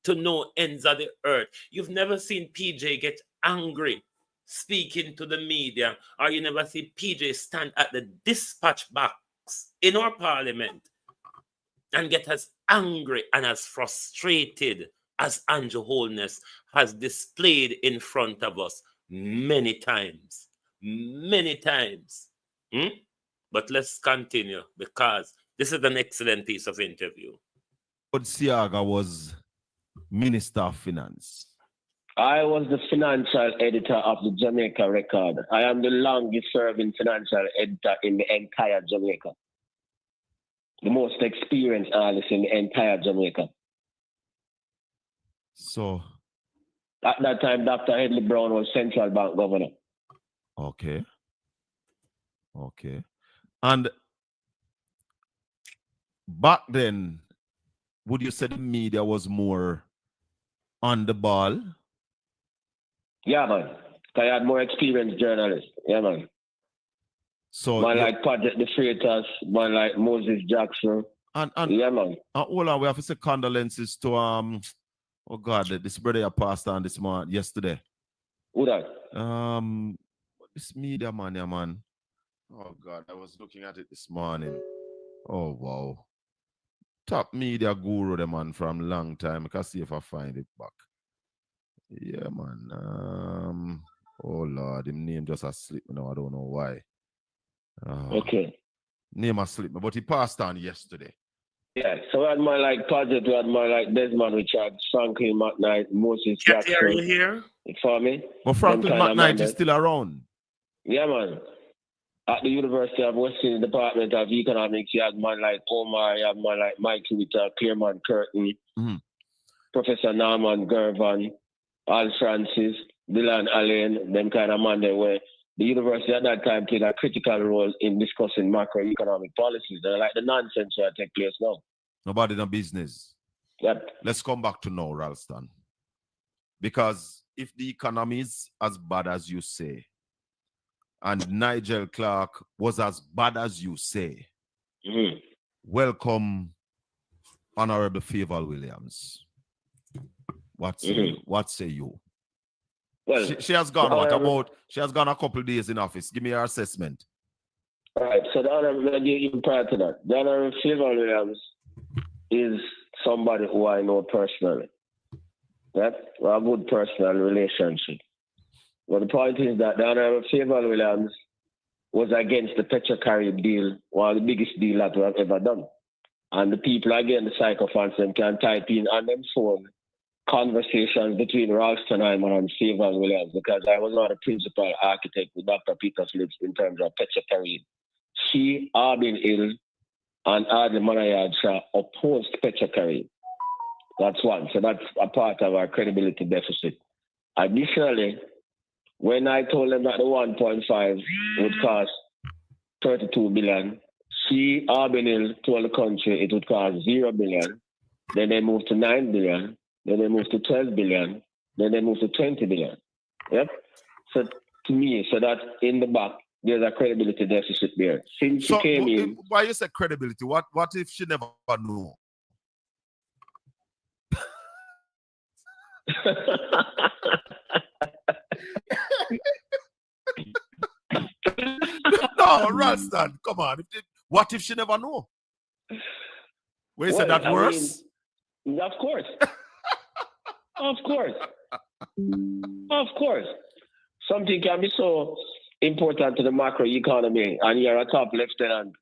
to no ends of the earth. You've never seen PJ get angry speaking to the media, or you never see PJ stand at the dispatch box in our parliament and get as angry and as frustrated as Andrew Holness has displayed in front of us many times. Many times. But let's continue because this is an excellent piece of interview. Siaga was Minister of Finance. I was the financial editor of the Jamaica Record. I am the longest serving financial editor in the entire Jamaica. The most experienced analyst in the entire Jamaica. So at that time, Dr. Hedley Brown was central bank governor. Okay. Okay. And back then, would you say the media was more on the ball? Yeah, man. I had more experienced journalists. Yeah, man. So man like Project the Freitas, man like Moses Jackson. And yeah, man. Hold on, we have to say condolences to oh God, this brother you passed on this morning yesterday. Who that? This media man, yeah, man. Oh God, I was looking at it this morning. Oh wow. Top media guru, the man from long time. I can see if I find it back. Yeah, man. Oh Lord, his name just asleep now. I don't know why. Okay. Name asleep, but he passed on yesterday. Yeah, so we had man like Project, we had man like Desmond Richard, Franklin McKnight, Moses Jackson. Are you here? You follow me? But Franklin McKnight is still around. Yeah, man. At the University of West Indies Department of Economics, you had man like Omar, you had man like Mike Witter, Clearman Curtin, Professor Norman Gervan, Al Francis, Dylan Allen, them kind of man there were. The university at that time played a critical role in discussing macroeconomic policies. They're like the nonsense that take place now. Nobody in business. Yep. Let's come back to now, Ralston. Because if the economy is as bad as you say, and Nigel Clark was as bad as you say, welcome, Honorable Favour Williams. What say you? Well, she has gone she has gone a couple of days in office. Give me your assessment. All right, so the Honorable, even prior to that, the Honorable Favour Williams is somebody who I know personally. Right? A good personal relationship. But the point is that the Honorable Favour Williams was against the Petrocarib deal, one of the biggest deals that we have ever done. And the people, again, the sycophants, them can type in on them phone conversations between Ralston Hyman and Favour Williams, because I was not a principal architect with Dr. Peter Phillips in terms of Petrocarib. She, Arbin Hill, and Adi Manayad Shah opposed Petrocarib. That's one. So that's a part of our credibility deficit. Additionally, when I told them that the 1.5 would cost 32 billion, she, Arbin Hill, told the country it would cost 0 billion. Then they moved to 9 billion. Then they moved to 12 billion. Then they moved to 20 billion. Yep. So to me, so that in the back, there's a credibility deficit there. Since she came in. Why you say credibility? What if she never knew? No, Ralston, come on. What if she never knew? Where you say that worse? Of course. Of course. Of course. Something can be so important to the macro economy, and you're a top lieutenant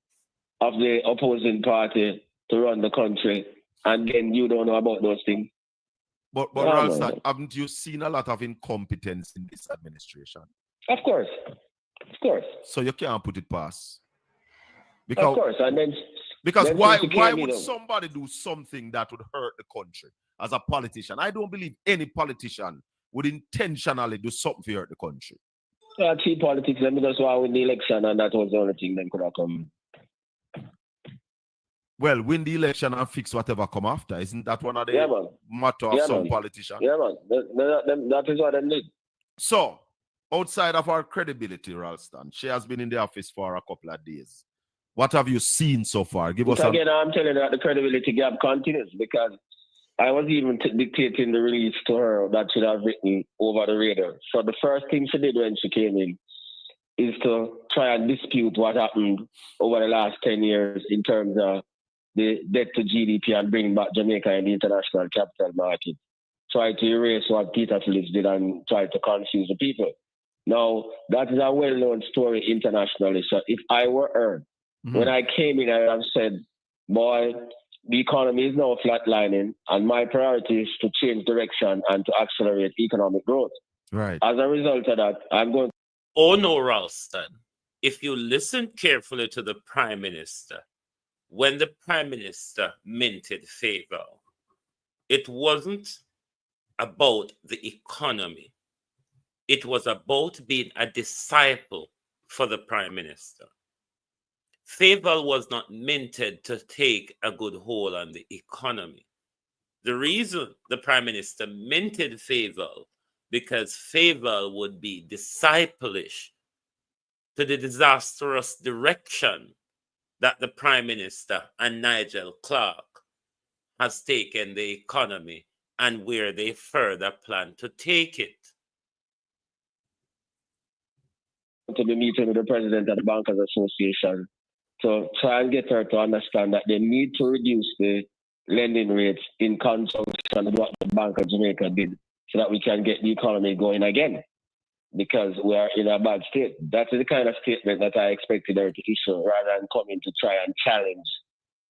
of the opposing party to run the country, and then you don't know about those things. But Ralston, haven't you seen a lot of incompetence in this administration? Of course. So you can't put it past. Of course, and then why would somebody do something that would hurt the country as a politician? I don't believe any politician would intentionally do something to hurt the country. Cheap politics, let me just win the election, and that was the only thing that could have come. Well, win the election and fix whatever come after. Isn't that one of the motto of some politicians? Yeah, man. That is what they need. So, outside of our credibility, Ralston, she has been in the office for a couple of days. What have you seen so far? Give us again, I'm telling you that the credibility gap continues, because I was even dictating the release to her that should have written over the radar. So the first thing she did when she came in is to try and dispute what happened over the last 10 years in terms of the debt to GDP and bring back Jamaica in the international capital market. Try to erase what Peter Phillips did and try to confuse the people. Now, that is a well-known story internationally. So if I were her, when I came in, I have said, boy, the economy is now flatlining, and my priority is to change direction and to accelerate economic growth. Right. As a result of that, I'm going... Oh no, Ralston. If you listen carefully to the Prime Minister, when the Prime Minister minted favor, it wasn't about the economy. It was about being a disciple for the Prime Minister. Favor was not minted to take a good hold on the economy. The reason the Prime Minister minted favor, because favor would be disciplish to the disastrous direction that the Prime Minister and Nigel Clark has taken the economy and where they further plan to take it. To be meeting with the president of the Bankers Association to try and get her to understand that they need to reduce the lending rates in conjunction with what the Bank of Jamaica did, so that we can get the economy going again, because we are in a bad state. That's the kind of statement that I expected her to issue, rather than coming to try and challenge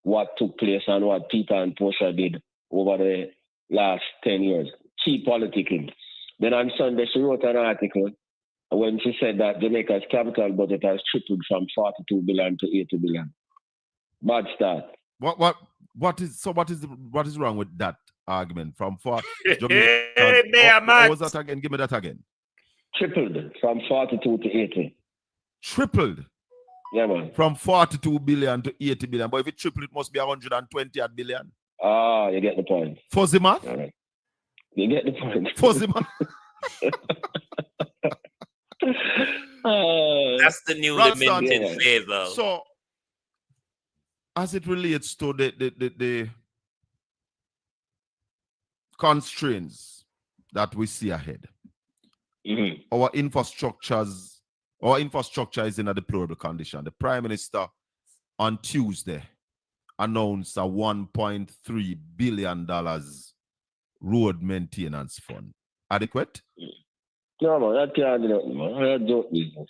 what took place and what Peter and Portia did over the last 10 years. Cheap politicking. Then on Sunday, she wrote an article when she said that Jamaica's capital budget has tripled from 42 billion to 80 billion. Bad start. What is wrong with that argument from Hey, what was that again? Give me that again. Tripled from 42 to 80. Tripled? Yeah, man. From 42 billion to 80 billion. But if it tripled, it must be 120 billion. Ah, you get the point. Fuzzy math? Right. You get the point. Fuzzy math? That's the newly minted favor. So, as it relates to the constraints that we see ahead, our infrastructure is in a deplorable condition. The Prime Minister on Tuesday announced a $1.3 billion road maintenance fund. Adequate? No, man, that can't do nothing, man. That's joke business.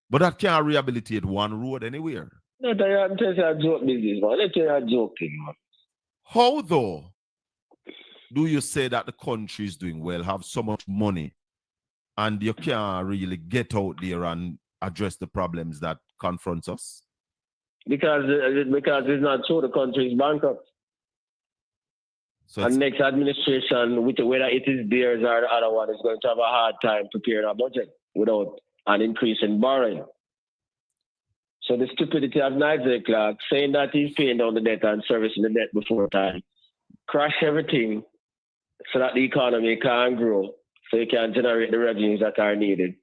But that can't rehabilitate one road anywhere. No, that's a joke business, man. Let's say a joking, man. How, though, do you say that the country is doing well, have so much money, and you can't really get out there and address the problems that confronts us? Because it's not true. The country is bankrupt. So and next administration, whether it is theirs or the other one, is going to have a hard time preparing a budget without an increase in borrowing. So the stupidity of Nigel Clark saying that he's paying down the debt and servicing the debt before time, crash everything so that the economy can grow, so you can generate the revenues that are needed.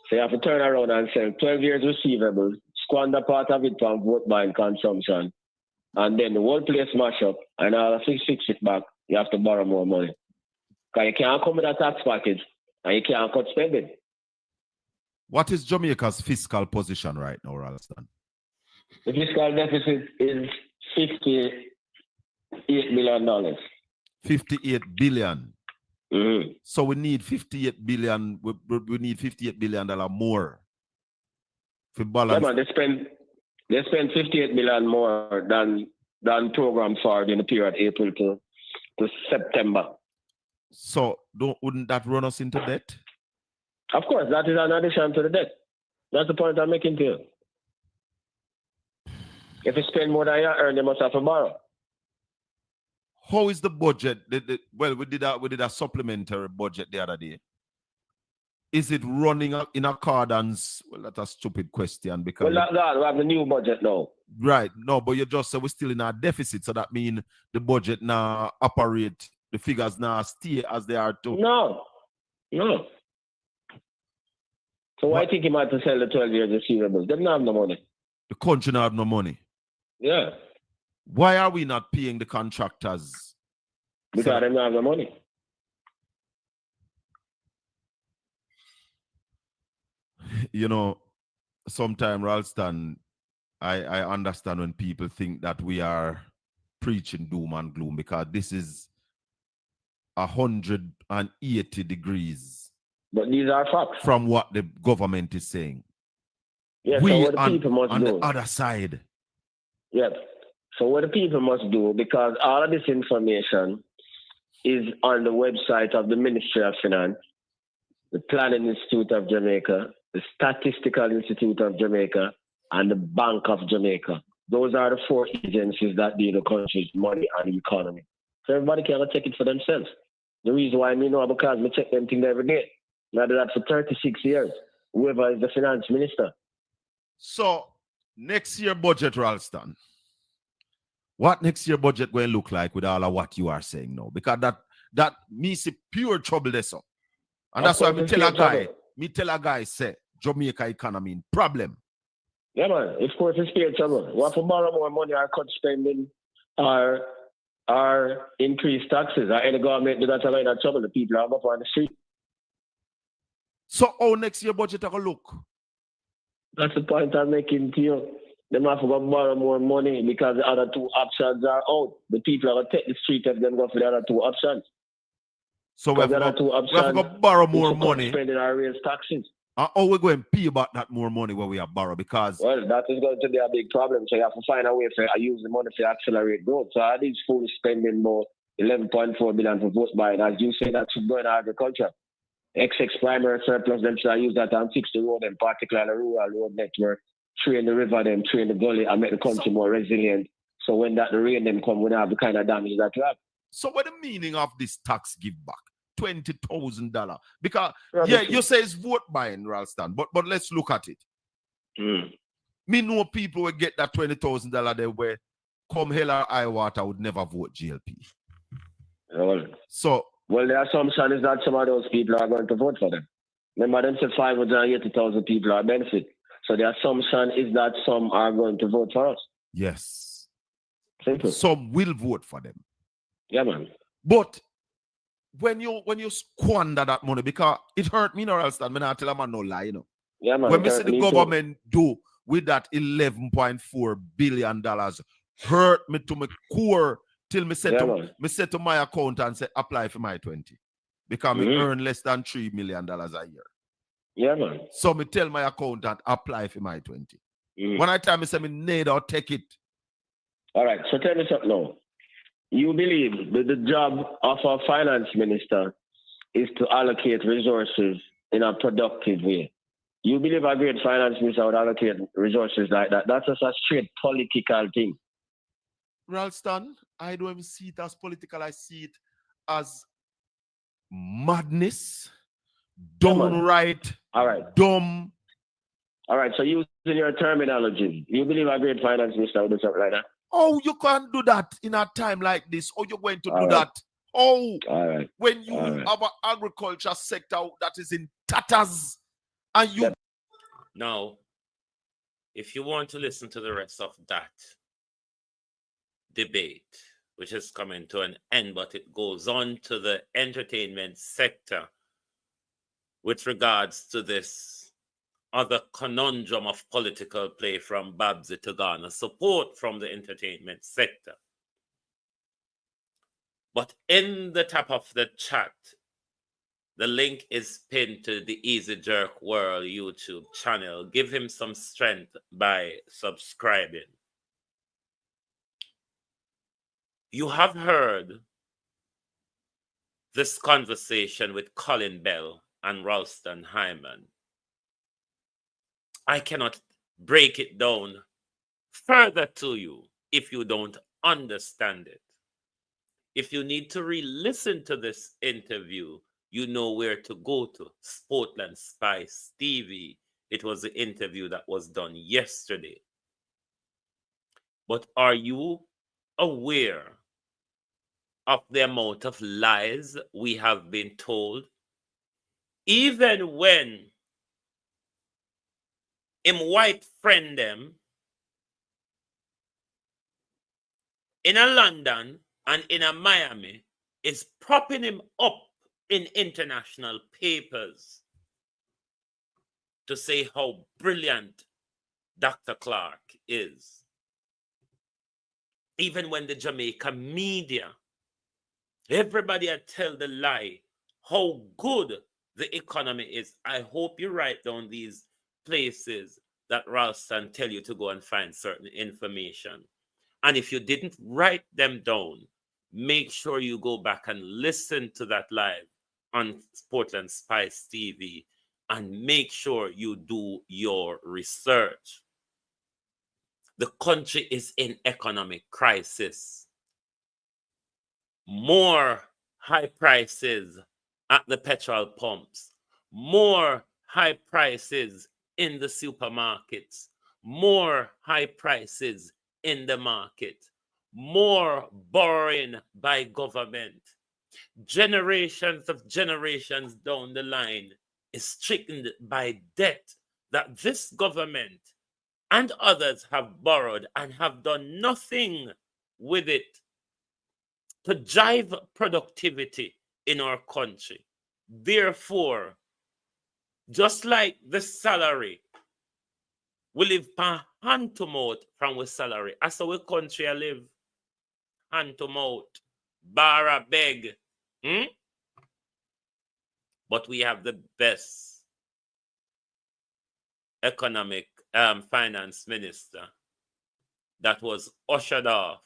So you have to turn around and sell 12 years receivables, squander part of it from vote buying consumption, and then the whole place mash up, and I'll fix it back. You have to borrow more money. Because you can't come with a tax package and you can't cut spending. What is Jamaica's fiscal position right now, Ralston? The fiscal deficit is $58 billion. 58 billion. So we need 58 billion. We need $58 billion more For balance. Yeah, man, they spend 58 million more than program forward in the period April to September. So wouldn't that run us into debt? Of course, that is an addition to the debt. That's the point I'm making to you. If you spend more than you earn, you must have to borrow. How is the budget? Well, we did a supplementary budget the other day. Is it running in accordance? Well, that's a stupid question because we have the new budget now. Right. No, but you just said we're still in a deficit, so that means the budget now operate, the figures now stay as they are too. No. So why think you might have to sell the 12 years receivables? They don't have no money. The country don't have no money. Yeah. Why are we not paying the contractors? Because they don't have the money. You know, sometimes, Ralston, I understand when people think that we are preaching doom and gloom, because this is 180 degrees. But these are facts. From what the government is saying. Yes, we so what the people must on do. the other side. Yes. So what the people must do, because all of this information is on the website of the Ministry of Finance, the Planning Institute of Jamaica, the Statistical Institute of Jamaica, and the Bank of Jamaica. Those are the four agencies that deal with the country's money and the economy. So everybody can check it for themselves. The reason why I know because I check them things every day. I do that for 36 years. Whoever is the finance minister. So next year budget, Ralston. What next year budget going to look like with all of what you are saying now? Because that means pure trouble there, so. And that's why me tell a guy say Jamaica economy in problem. Yeah, man. Of course, it's pure trouble. We have to borrow more money or cut spending or increase taxes. Or any government do that line of trouble. The people are up on the street. So how next year budget will look? That's the point I'm making to you. They have to go borrow more money because the other two options are out. The people are going to take the street if they go for the other two options. So we have to go borrow more money. Spending or raise taxes. And how we going to pay about that more money where we have borrowed? Because well, that is going to be a big problem. So you have to find a way to use the money to accelerate growth. So all these fools spending more 11.4 billion for vote buying, as you say, that should go in agriculture. XX primary surplus, them should use that and fix the road, in particular the rural road network, train the river, them train the gully, and make the country more resilient. So when the rain them come, we don't have the kind of damage that we have. So what the meaning of this tax give back? $20,000. Because you say it's vote buying, Ralston, but let's look at it. Me know people will get that $20,000 there where come hell or high water would never vote GLP. Well, the assumption is that some of those people are going to vote for them. Remember, them said 580,000 people are benefit. So the assumption is that some are going to vote for us. Yes. Simple. Some will vote for them. Yeah, man. But when you squander that money, because it hurt me, no, Ralston, me not tell a man no lie, you know. Yeah, man. When me see the government do with that $11.4 billion, hurt me to my core till me said to my accountant, say apply for my 20. Because me earn less than $3 million a year. Yeah, man. So me tell my accountant apply for my 20. When I tell me say me need or take it. All right, so tell me something now. You believe that the job of a finance minister is to allocate resources in a productive way. You believe a great finance minister would allocate resources like that. That's just a straight political thing. Ralston, I don't even see it as political. I see it as madness, downright dumb. All right, so using your terminology, you believe a great finance minister would do something like that? Oh, you can't do that in a time like this. Oh, you're going to do that. Oh, when you have an agriculture sector that is in tatters and you... Now, if you want to listen to the rest of that debate, which is coming to an end, but it goes on to the entertainment sector with regards to this other conundrum of political play from Babsy to garner support from the entertainment sector. But in the top of the chat, The link is pinned to the Easy Jerk World YouTube channel. Give him some strength by subscribing. You have heard this conversation with Colin Bell and Ralston Hyman. I cannot break it down further to you if you don't understand it. If you need to re-listen to this interview, you know where to go to. Sportland Spice TV. It was the interview that was done yesterday. But are you aware of the amount of lies we have been told? Even when him white friend them in a London and in a Miami is propping him up in international papers to say how brilliant Dr. Clark is. Even when the Jamaica media, everybody had tell the lie how good the economy is. I hope you write down these places that Ralston tell you to go and find certain information. And if you didn't write them down, make sure you go back and listen to that live on Portland Spice TV and make sure you do your research. The country is in economic crisis. More high prices at the petrol pumps, more high prices in the supermarkets, more high prices in the market, more borrowing by government. Generations of generations down the line is stricken by debt that this government and others have borrowed and have done nothing with it to drive productivity in our country. Therefore, just like the salary, we live hand to mouth from our salary. As our country I live, hand to mouth, bara beg. But we have the best economic finance minister that was ushered off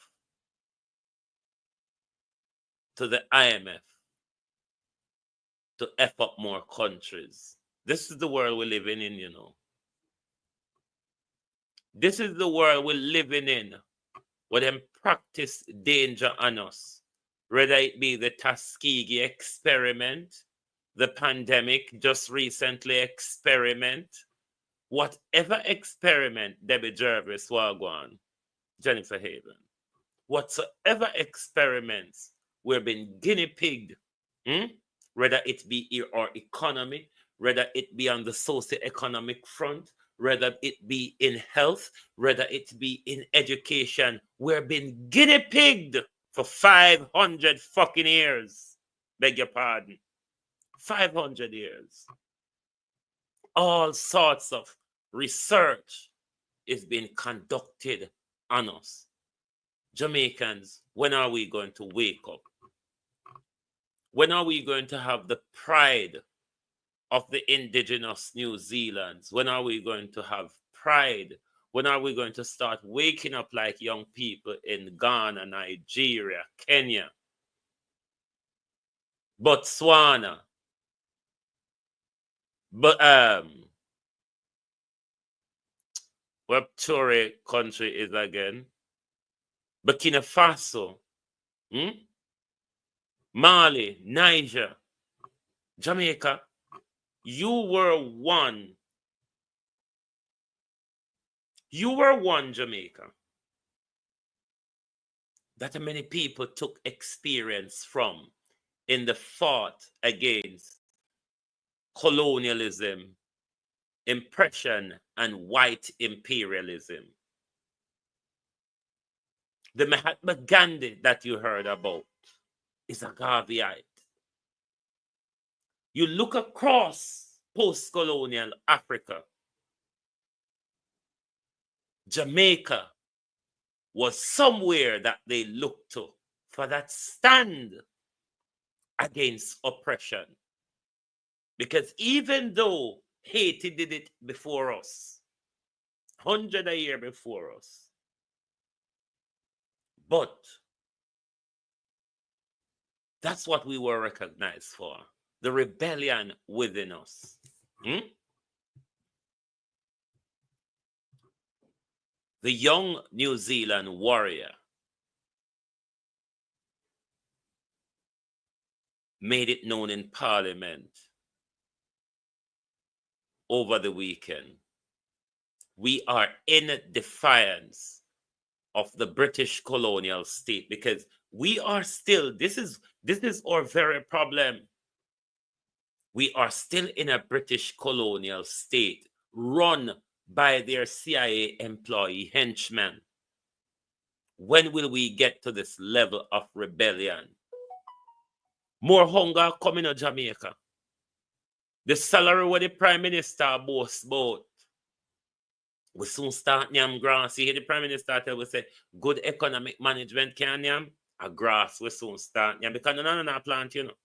to the IMF to F up more countries. This is the world we're living in, you know. This is the world we're living in, where them practice danger on us, whether it be the Tuskegee experiment, the pandemic just recently experiment, whatever experiment Debbie Jervis Wagwan, Jennifer Haven, whatsoever experiments we've been guinea pigged, whether it be our economy, whether it be on the socio-economic front, whether it be in health, whether it be in education, we've been guinea pigged for 500 fucking years. Beg your pardon. 500 years. All sorts of research is being conducted on us. Jamaicans, when are we going to wake up? When are we going to have the pride of the indigenous New Zealanders? When are we going to have pride? When are we going to start waking up like young people in Ghana, Nigeria, Kenya, Botswana, where Toure country is again, Burkina Faso, Mali, Niger, Jamaica? You were one. You were one, Jamaica, that many people took experience from in the fight against colonialism, oppression, and white imperialism. The Mahatma Gandhi that you heard about is a Garveyite. You look across post-colonial Africa, Jamaica was somewhere that they looked to for that stand against oppression. Because even though Haiti did it before us, 100 a year before us, but that's what we were recognized for, the rebellion within us. The young New Zealand warrior made it known in Parliament over the weekend. We are in defiance of the British colonial state, because we are still, this is our very problem. We are still in a British colonial state run by their CIA employee henchmen. When will we get to this level of rebellion? More hunger coming to Jamaica. The salary where the Prime Minister boasts about, we soon start nyam grass. See, the Prime Minister tell we say, good economic management can nyam, a grass we soon start nyam, because no plant, you know.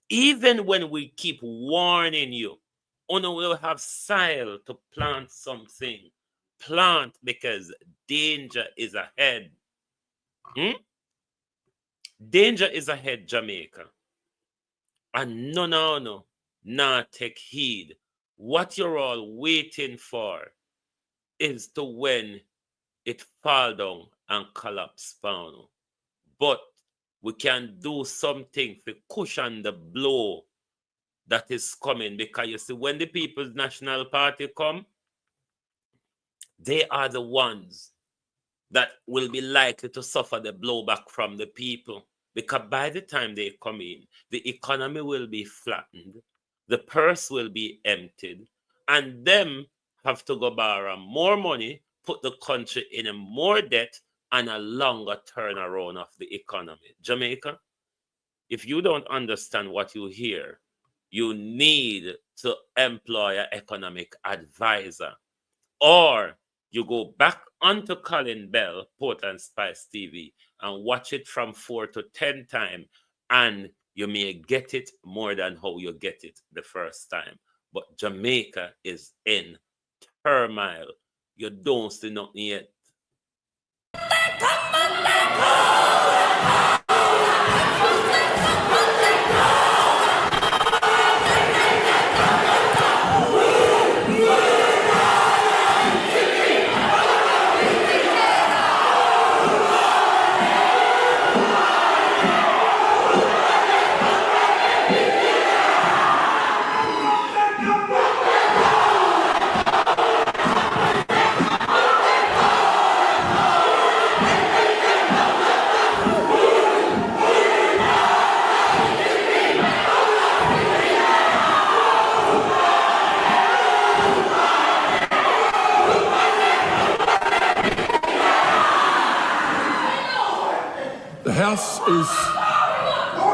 Even when we keep warning you, Uno will have style to plant something. Plant, because danger is ahead. Danger is ahead, Jamaica. And no, not take heed. What you're all waiting for is to when it fall down and collapse down. But we can do something to cushion the blow that is coming, because you see, when the People's National Party come, they are the ones that will be likely to suffer the blowback from the people, because by the time they come in, the economy will be flattened, the purse will be emptied, and them have to go borrow more money, put the country in a more debt and a longer turnaround of the economy. Jamaica, if you don't understand what you hear, you need to employ an economic advisor, or you go back onto Colin Bell, Port and Spice TV, and watch it from 4 to 10 times, and you may get it more than how you get it the first time. But Jamaica is in turmoil. You don't see nothing yet.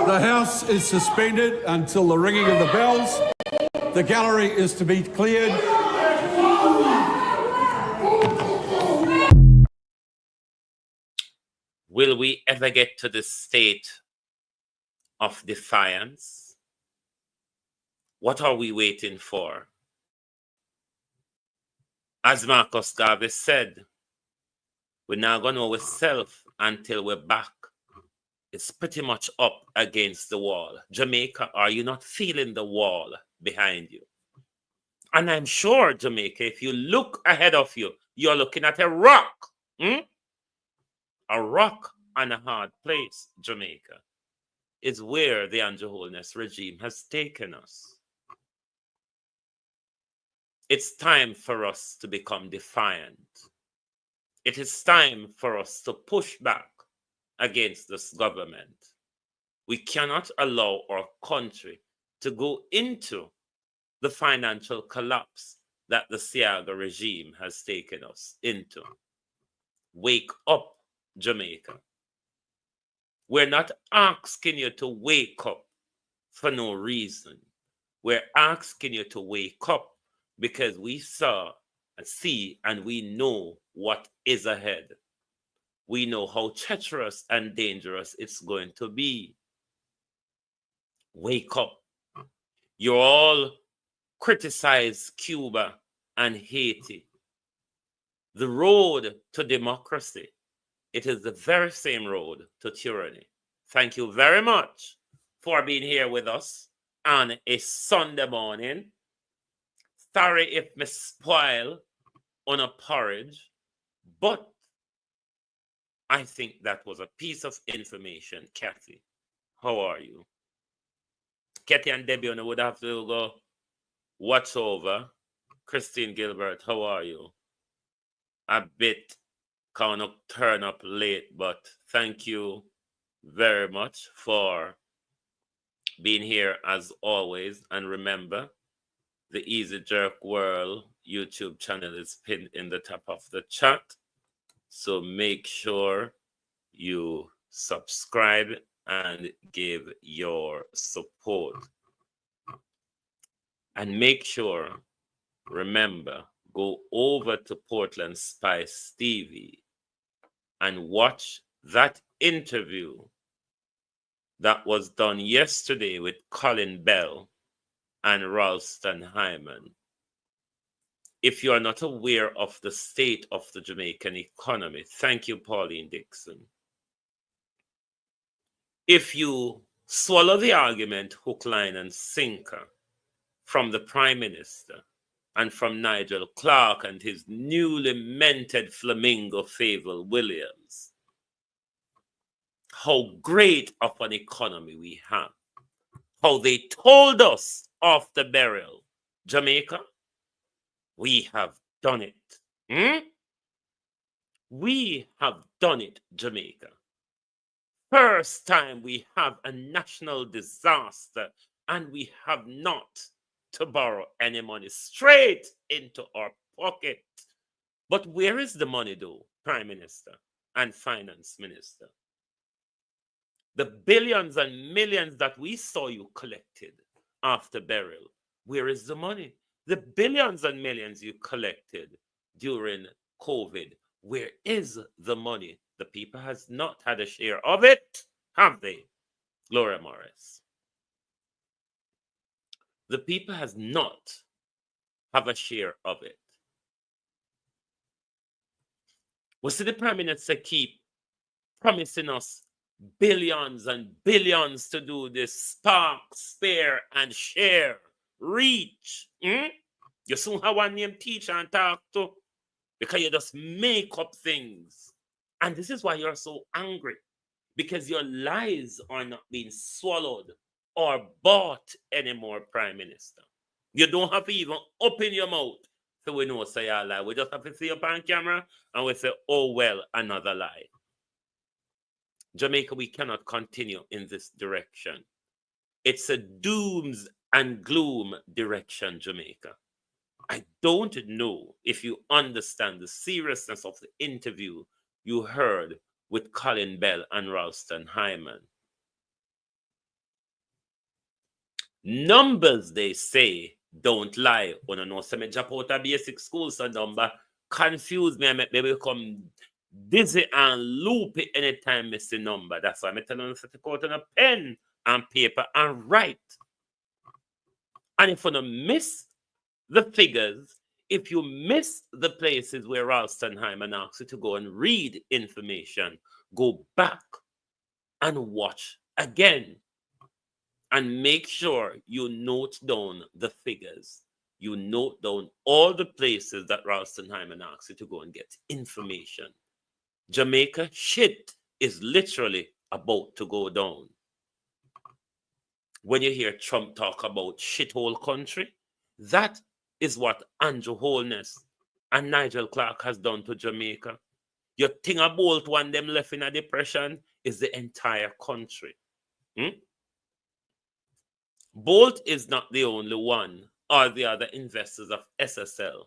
The House is suspended until the ringing of the bells. The gallery is to be cleared. Will we ever get to the state of defiance? What are we waiting for? As Marcus Garvey said, we're not going to know ourselves until we're back. It's pretty much up against the wall. Jamaica, are you not feeling the wall behind you? And I'm sure, Jamaica, if you look ahead of you, you're looking at a rock. A rock and a hard place, Jamaica, is where the Andrew Holness regime has taken us. It's time for us to become defiant. It is time for us to push back against this government. We cannot allow our country to go into the financial collapse that the Siaga regime has taken us into. Wake up, Jamaica. We're not asking you to wake up for no reason. We're asking you to wake up because we saw and see and we know what is ahead. We know how treacherous and dangerous it's going to be. Wake up. You all criticize Cuba and Haiti. The road to democracy, it is the very same road to tyranny. Thank you very much for being here with us on a Sunday morning. Sorry if me spoil on a porridge, but I think that was a piece of information. Kathy, how are you? Kathy and Debbie would have to go watch over. Christine Gilbert, how are you? A bit kind of turn up late, but thank you very much for being here as always. And remember, the Easy Jerk World YouTube channel is pinned in the top of the chat. So make sure you subscribe and give your support. And make sure, remember, go over to Portland Spice TV and watch that interview that was done yesterday with Colin Bell and Ralston Hyman. If you are not aware of the state of the Jamaican economy, thank you, Pauline Dixon. If you swallow the argument hook, line, and sinker from the Prime Minister and from Nigel Clark and his newly minted flamingo Favour Williams, how great of an economy we have, how they told us off the burial, Jamaica, we have done it. We have done it, Jamaica. First time we have a national disaster and we have not to borrow any money straight into our pocket. But where is the money though, Prime Minister and Finance Minister? The billions and millions that we saw you collected after burial, where is the money? The billions and millions you collected during COVID, where is the money? The people has not had a share of it, have they, Gloria Morris? The people has not have a share of it. We see the Prime Minister keep promising us billions and billions to do this spark, spare, and share, reach. You soon have one name teacher and talk to because you just make up things. And this is why you're so angry, because your lies are not being swallowed or bought anymore, Prime Minister. You don't have to even open your mouth so we know say a lie. We just have to see up on camera and we say, oh well, another lie. Jamaica, we cannot continue in this direction. It's a dooms and gloom direction, Jamaica. I don't know if you understand the seriousness of the interview you heard with Colin Bell and Ralston Hyman. Numbers, they say, don't lie. When I know some jump out of basic school, so number confuse me and make me become dizzy and loopy anytime I see number. That's why I'm telling you to take out on a pen and paper and write. And if you miss the figures, if you miss the places where Ralston Hyman asks you to go and read information, go back and watch again. And make sure you note down the figures. You note down all the places that Ralston Hyman asks you to go and get information. Jamaica, shit is literally about to go down. When you hear Trump talk about shithole country, that is what Andrew Holness and Nigel Clark has done to Jamaica. You think about one them left in a depression is the entire country. Bolt is not the only one or the other investors of SSL.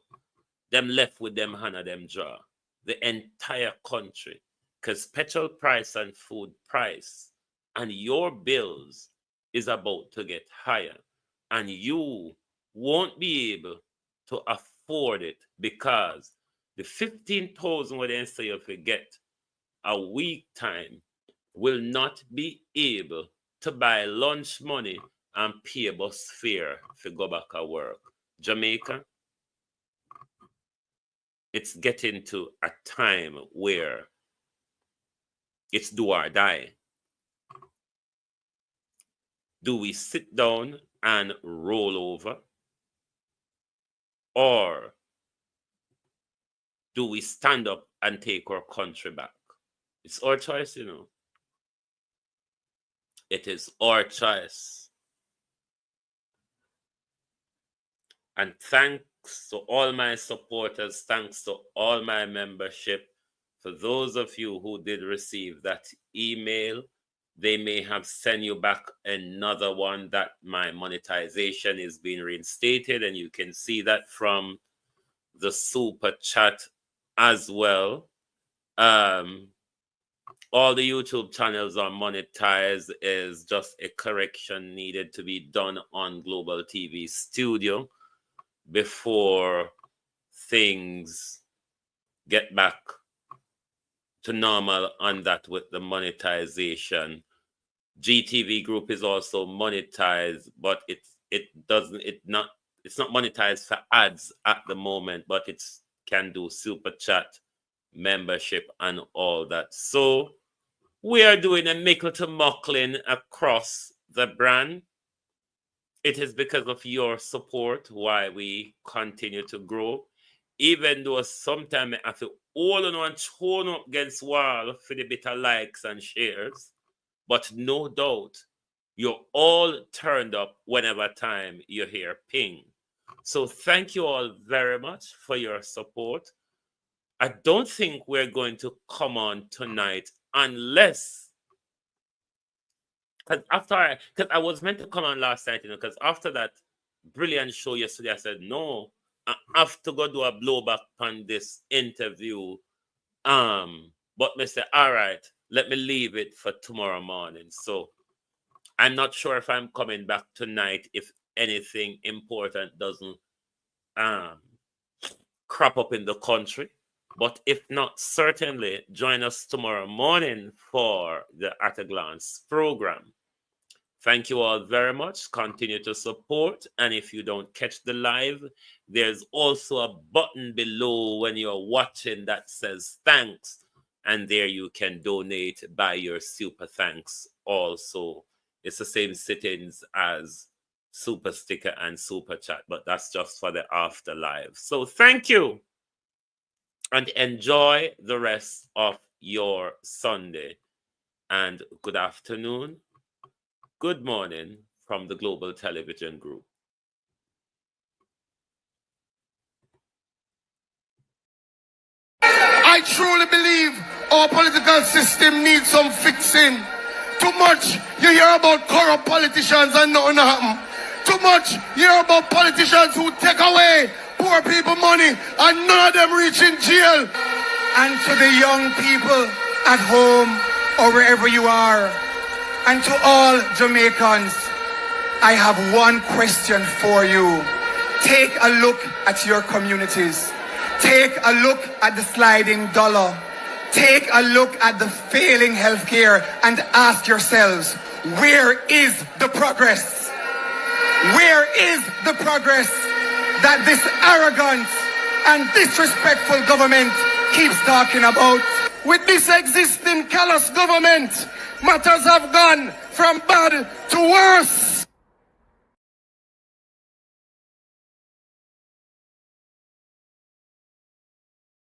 Them left with them hand of them jaw. The entire country. Because petrol price and food price and your bills is about to get higher. And you won't be able to afford it because the 15,000 what they say you forget a week time will not be able to buy lunch money and pay a bus fare to go back to work. Jamaica, it's getting to a time where it's do or die. Do we sit down and roll over? Or do we stand up and take our country back? It's our choice, you know. It is our choice. And thanks to all my supporters, thanks to all my membership. For those of you who did receive that email, they may have sent you back another one that my monetization is being reinstated, and you can see that from the super chat as well. All the YouTube channels are monetized. Is just a correction needed to be done on Global TV Studio before things get back to normal on that with the monetization. GTV Group is also monetized, but it's not monetized for ads at the moment, but it can do super chat, membership, and all that. So we are doing a mickle to muckling across the brand. It is because of your support why we continue to grow, even though sometimes I have to all on one tone up against wall for the bit of likes and shares. But no doubt, you're all turned up whenever time you hear ping. So thank you all very much for your support. I don't think we're going to come on tonight unless, because I was meant to come on last night, you know, because after that brilliant show yesterday, I said, no, I have to go do a blowback on this interview. But I said, all right, let me leave it for tomorrow morning. So I'm not sure if I'm coming back tonight if anything important doesn't crop up in the country. But if not, certainly join us tomorrow morning for the At a Glance program. Thank you all very much. Continue to support. And if you don't catch the live, there's also a button below when you're watching that says thanks. And there you can donate by your super thanks also. It's the same settings as super sticker and super chat, but that's just for the after live. So thank you. And enjoy the rest of your Sunday. And good afternoon, good morning from the Global Television Group. I truly believe our political system needs some fixing. Too much you hear about corrupt politicians and nothing happen. Too much you hear about politicians who take away poor people money and none of them reach in jail. And to the young people at home or wherever you are, and to all Jamaicans, I have one question for you. Take a look at your communities. Take a look at the sliding dollar. Take a look at the failing healthcare and ask yourselves, where is the progress? Where is the progress that this arrogant and disrespectful government keeps talking about? With this existing callous government, matters have gone from bad to worse.